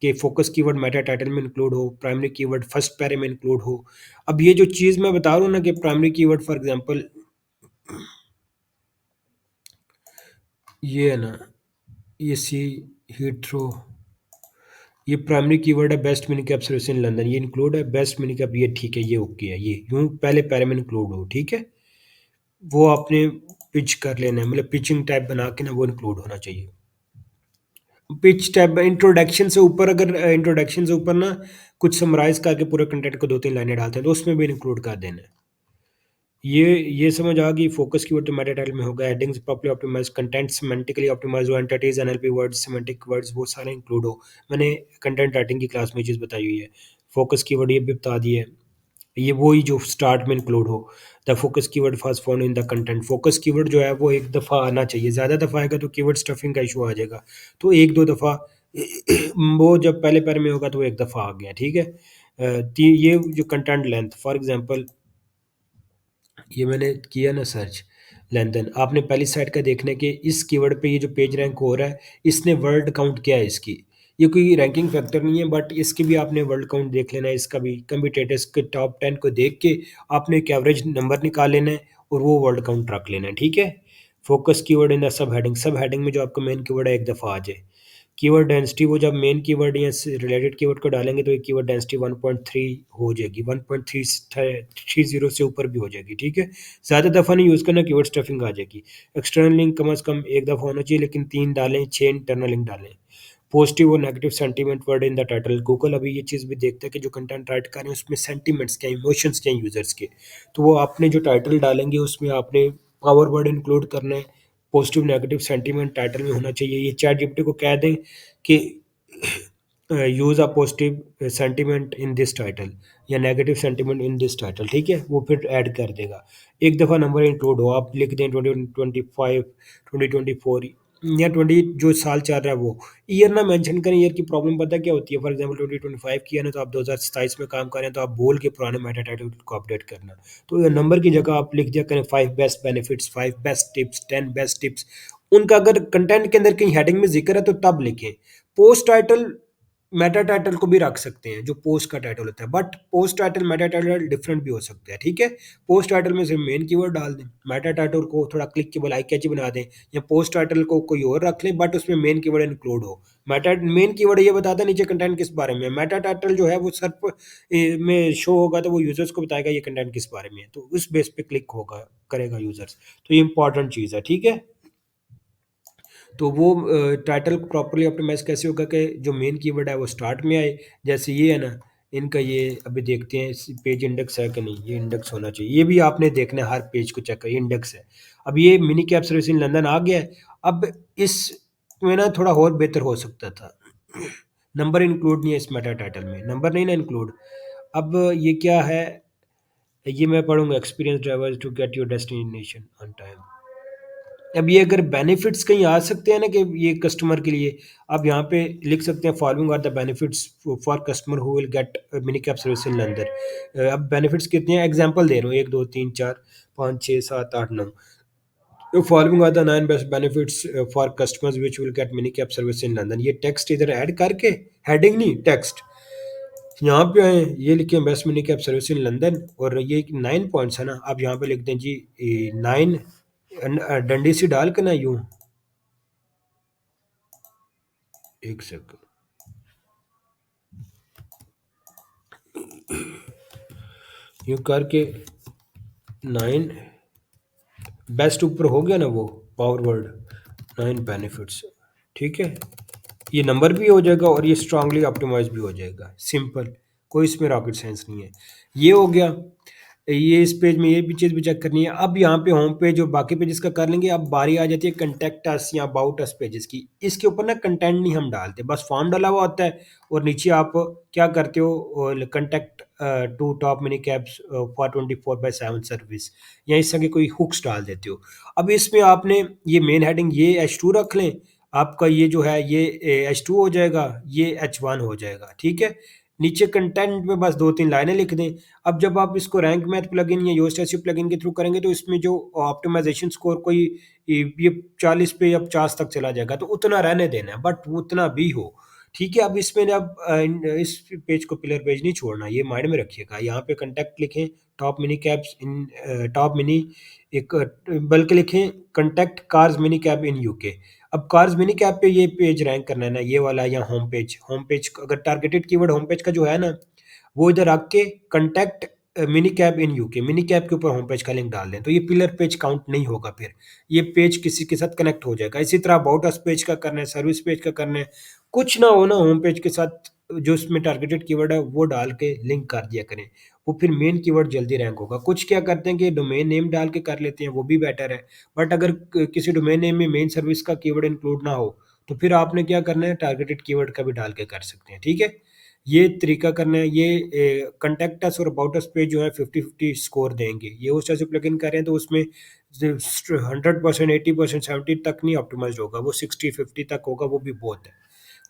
कि फोकस कीवर्ड मेटा टाइटल में इंक्लूड हो, प्राइमरी कीवर्ड फर्स्ट पैरे में इंक्लूड हो। अब ये जो चीज़ मैं बता रहा हूँ ना कि प्राइमरी कीवर्ड फॉर एग्जांपल ये है ना, ये सी हीथ्रो, ये प्राइमरी कीवर्ड है best mini cap service in London, ये इंक्लूड है बेस्ट मिनी कैप, ये ठीक है, ये ओके है, ये यूं पहले पैरे में इंक्लूड हो, ठीक है। वो आपने पिच कर लेना है, मतलब पिचिंग टाइप बना के ना वो इंक्लूड होना चाहिए। पिच टैब इंट्रोडक्शन से ऊपर, अगर इंट्रोडक्शन से ऊपर ना कुछ समराइज करके पूरे कंटेंट को 2-3 लाइनें डालते हैं तो उसमें भी इंक्लूड कर देना है। ये समझ आ गई। फोकस कीवर्ड तो मेटा टाइटल में होगा, headings properly optimise, content semantically optimise हो, entities NLP words semantic words वो सारे इंक्लूड हो। मैंने कंटेंट राइटिंग की क्लास में ये चीज़ बताई हुई है। फोकस कीवर्ड ये भी बता दी है, ये वही जो स्टार्ट में इंक्लूड हो। The focus keyword first found in the content, focus keyword जो है वो एक दफ़ा आना चाहिए, ज़्यादा दफ़ा आएगा तो कीवर्ड स्टफिंग का इशू आ जाएगा। तो 1-2 दफ़ा वो जब पहले पैर में होगा तो वो एक दफ़ा आ गया, ठीक है। ये जो कंटेंट लेंथ फॉर एग्जांपल, ये मैंने किया ना सर्च लेंथन, आपने पहली साइट का देखना है कि इस कीवर्ड पे ये जो पेज रैंक हो रहा है इसने वर्ड काउंट क्या है इसकी। ये कोई रैंकिंग फैक्टर नहीं है बट इसकी भी आपने वर्ड काउंट देख लेना है, इसका भी कम्पिटेटर्स के टॉप 10 को देख के आपने एक एवरेज नंबर निकाल लेना है और वो वर्ड काउंट रख लेना है, ठीक है। Focus keyword in the sub heading में जो आपका मेन कीवर्ड है एक दफ़ा आ जाए। कीवर्ड डेंसिटी, वो जब मेन कीवर्ड या रिलेटेड कीवर्ड को डालेंगे तो ये कीवर्ड डेंसिटी 1.3 हो जाएगी, 1.330 से ऊपर भी हो जाएगी, ठीक है। ज़्यादा दफ़ा नहीं यूज़ करना, कीवर्ड स्टफिंग आ जाएगी। एक्सटर्नल लिंक कम से कम एक दफ़ा होना चाहिए लेकिन 3 डालें, 6 इंटरनल लिंक डालें। पॉजिटिव और negative sentiment word in the title, Google अभी ये चीज़ भी देखता है कि जो कंटेंट राइट कर रहे हैं उसमें सेंटीमेंट्स क्या, इमोशंस क्या यूज़र्स के। तो वो आपने जो टाइटल डालेंगे उसमें आपने पावर वर्ड इंक्लूड करना है। पॉजिटिव नेगेटिव सेंटीमेंट टाइटल में होना चाहिए। ये चैट जीपीटी को कह दें कि use a positive sentiment in this title या negative sentiment in this title, ठीक है, वो फिर ऐड कर देगा। एक दफ़ा नंबर इंक्लूड हो, आप लिख दें 2025 2024, या 20 जो साल चल रहा है वो। ईयर ना मेंशन करें, ईयर की प्रॉब्लम पता क्या होती है? फॉर एग्जांपल 2025 की है ना, तो आप 2027 में काम कर रहे हैं, तो आप बोल के पुराने मेटा टाइटल को अपडेट करना। तो ये नंबर की जगह आप लिख दिया करें 5 best benefits, 5 best tips, 10 best tips. उनका अगर कंटेंट के अंदर कहीं हेडिंग में जिक्र है तो तब लिखें। पोस्ट टाइटल मेटा टाइटल को भी रख सकते हैं, जो पोस्ट का टाइटल होता है, but post title Meta title different भी हो सकता है, ठीक है? पोस्ट टाइटल में सिर्फ मेन कीवर्ड डाल दें, मेटा टाइटल को थोड़ा क्लिकेबल आई कैची बना दें, या पोस्ट टाइटल को कोई और रख लें बट उसमें मेन कीवर्ड इंक्लूड हो। मेटा मेन कीवर्ड ये बताता है नीचे कंटेंट किस बारे में है। मेटा टाइटल जो है वो सर्च में शो होगा तो वो यूजर्स को बताएगा ये कंटेंट किस बारे में है, तो उस बेस पे क्लिक होगा करेगा यूजर्स। तो ये इंपॉर्टेंट चीज़ है, ठीक है? तो वो टाइटल प्रॉपर्ली ऑप्टिमाइज कैसे होगा कि जो मेन कीवर्ड है वो स्टार्ट में आए। जैसे ये है ना, इनका ये अभी देखते हैं पेज इंडेक्स है कि नहीं, ये इंडेक्स होना चाहिए, ये भी आपने देखना है, हर पेज को चेक करिए इंडेक्स है। अब ये mini cab service in London आ गया है। अब इस में ना थोड़ा और बेहतर हो सकता था। नंबर इंक्लूड नहीं है इस मेटा टाइटल में, नंबर नहीं ना इंक्लूड। अब ये क्या है, ये मैं पढ़ूंगा, experience drivers to get your destination on time. अब ये अगर बेनिफिट्स कहीं आ सकते हैं ना कि ये कस्टमर के लिए, आप यहाँ पे लिख सकते हैं following are the benefits for customer who will get mini cab service in London. अब बेनिफिट्स कितने हैं, एग्जांपल दे रहा हूँ, 1 2 3 4 5 6 7 8 9। Following are the 9 best benefits for customers which will get mini cab service in London. ये text इधर add करके, heading नहीं text, यहाँ पे आए, ये लिखे best mini cab service in London, और ये 9 पॉइंट्स है ना, आप यहाँ पे लिख दें जी 9, डंडी सी डाल के ना यूं, एक सेकंड, यूं करके 9 बेस्ट ऊपर हो गया ना वो पावर वर्ड, 9 बेनिफिट्स, ठीक है? ये नंबर भी हो जाएगा और ये स्ट्रांगली ऑप्टिमाइज भी हो जाएगा, सिंपल, कोई इसमें रॉकेट साइंस नहीं है। ये हो गया। ये इस पेज में ये भी चीज़ भी चेक करनी है। अब यहाँ पे होम पेज और बाकी पेजेस का कर लेंगे। अब बारी आ जाती है कंटेक्ट अस या अबाउट अस पेजेस की। इसके ऊपर ना कंटेंट नहीं हम डालते, बस फॉर्म डाला हुआ होता है, और नीचे आप क्या करते हो, contact to top mini cabs for 24/7 service, या इस तरह के कोई हुक्स डाल देते हो। अब इसमें आपने ये मेन हेडिंग ये H2 रख लें, आपका ये जो है ये H2 हो जाएगा, ये H1 हो जाएगा, ठीक है? नीचे कंटेंट में बस 2-3 लाइनें लिख दें। अब जब आप इसको रैंक मैथ प्लगइन या योस्ट एसईओ प्लगइन के थ्रू करेंगे तो इसमें जो ऑप्टिमाइजेशन स्कोर कोई ये 40 पे या 50 तक चला जाएगा, तो उतना रहने देना है, बट उतना भी हो, ठीक है? अब इसमें अब इस पेज को पिलर पेज नहीं छोड़ना, ये माइंड में रखिएगा। यहाँ पे कंटेक्ट लिखें top mini cabs in top mini, एक बल्कि लिखें contact cars mini cab in UK. अब कार्स मिनी कैब पे ये पेज रैंक करना है ना, ये वाला, या होम पेज अगर टारगेटेड कीवर्ड होम पेज का जो है ना, वो इधर रख के contact mini cab in UK, mini cab के ऊपर होम पेज का लिंक डाल दें, तो ये पिलर पेज काउंट नहीं होगा, फिर ये पेज किसी के साथ कनेक्ट हो जाएगा। इसी तरह अबाउट अस पेज का करना है, सर्विस पेज का करना है, कुछ ना हो ना होम पेज के साथ जो उसमें टारगेटेड कीवर्ड है वो डाल के लिंक कर दिया करें, वो फिर मेन कीवर्ड जल्दी रैंक होगा। कुछ क्या करते हैं कि डोमेन नेम डाल के कर लेते हैं, वो भी बेटर है, बट अगर किसी डोमेन नेम में मेन सर्विस का कीवर्ड इंक्लूड ना हो तो फिर आपने क्या करना है, टारगेटेड कीवर्ड का भी डाल के कर सकते हैं, ठीक है? ये तरीका करना है। ये कॉन्टैक्ट अस और अबाउट अस पे जो है 50-50 स्कोर देंगे। ये उस तरह से प्लगइन कर रहे हैं तो उसमें 100%, 80%, 70 तक नहीं ऑप्टिमाइज्ड होगा, वो 60-50 तक होगा, वो भी बहुत है।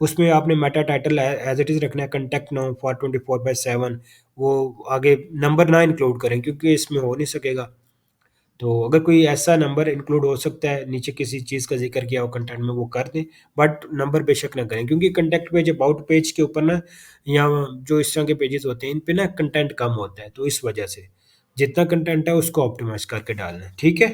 उसमें आपने meta title as it is रखना है, कॉन्टैक्ट नाउ फॉर 24/7, वो आगे नंबर ना इंक्लूड करें क्योंकि इसमें हो नहीं सकेगा। तो अगर कोई ऐसा नंबर इंक्लूड हो सकता है, नीचे किसी चीज़ का ज़िक्र किया हो कंटेंट में, वो कर दें, बट नंबर बेशक ना करें, क्योंकि कंटेंट पेज, अबाउट पेज के ऊपर ना, या जो इस तरह के पेजेस होते हैं इन पे ना कंटेंट कम होता है, तो इस वजह से जितना कंटेंट है उसको ऑप्टिमाइज़ करके डालना है, ठीक है?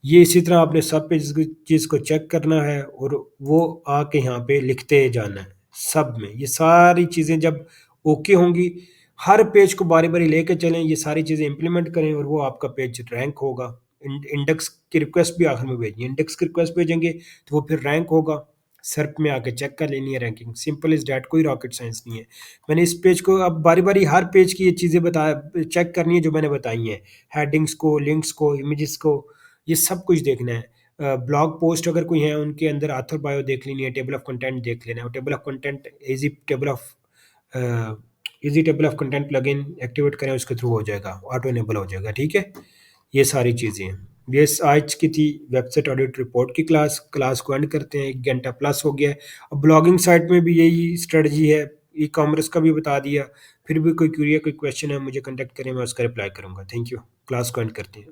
ये इसी तरह आपने सब पेज की चीज़ को चेक करना है और वो आके यहाँ पे लिखते जाना है सब में। ये सारी चीज़ें जब ओके होंगी, हर पेज को बारी-बारी लेके चलें, ये सारी चीज़ें इम्प्लीमेंट करें और वो आपका पेज रैंक होगा। इंडेक्स की रिक्वेस्ट भी आखिर में भेजिए, इंडेक्स की रिक्वेस्ट भेजेंगे तो वो फिर रैंक होगा। सर्प में आके चेक कर लेनी है रैंकिंग, सिंपल इज़ दैट, कोई रॉकेट साइंस नहीं है। मैंने इस पेज को अब बारी-बारी हर पेज की ये चीज़ें बता चेक करनी है जो मैंने बताई हैं। हेडिंग्स को, लिंक्स को, इमेजेस को, ये सब कुछ देखना है। ब्लॉग पोस्ट अगर कोई है उनके अंदर ऑथर बायो देख लेनी है, टेबल ऑफ कंटेंट देख लेना है, और table of content easy table of content plugin activate करें, उसके थ्रू हो जाएगा, ऑटो इनेबल हो जाएगा, ठीक है? ये सारी चीज़ें हैं। यस, आज की थी वेबसाइट ऑडिट रिपोर्ट की क्लास। क्लास को एंड करते हैं, 1 घंटा प्लस हो गया है। अब ब्लॉगिंग साइट में भी यही स्ट्रेटजी है, ई-कॉमर्स का भी बता दिया। फिर भी कोई क्वेरी या कोई क्वेश्चन है, मुझे कॉन्टैक्ट करें, मैं उसका रिप्लाई करूँगा। Thank you. क्लास को एंड करते हैं।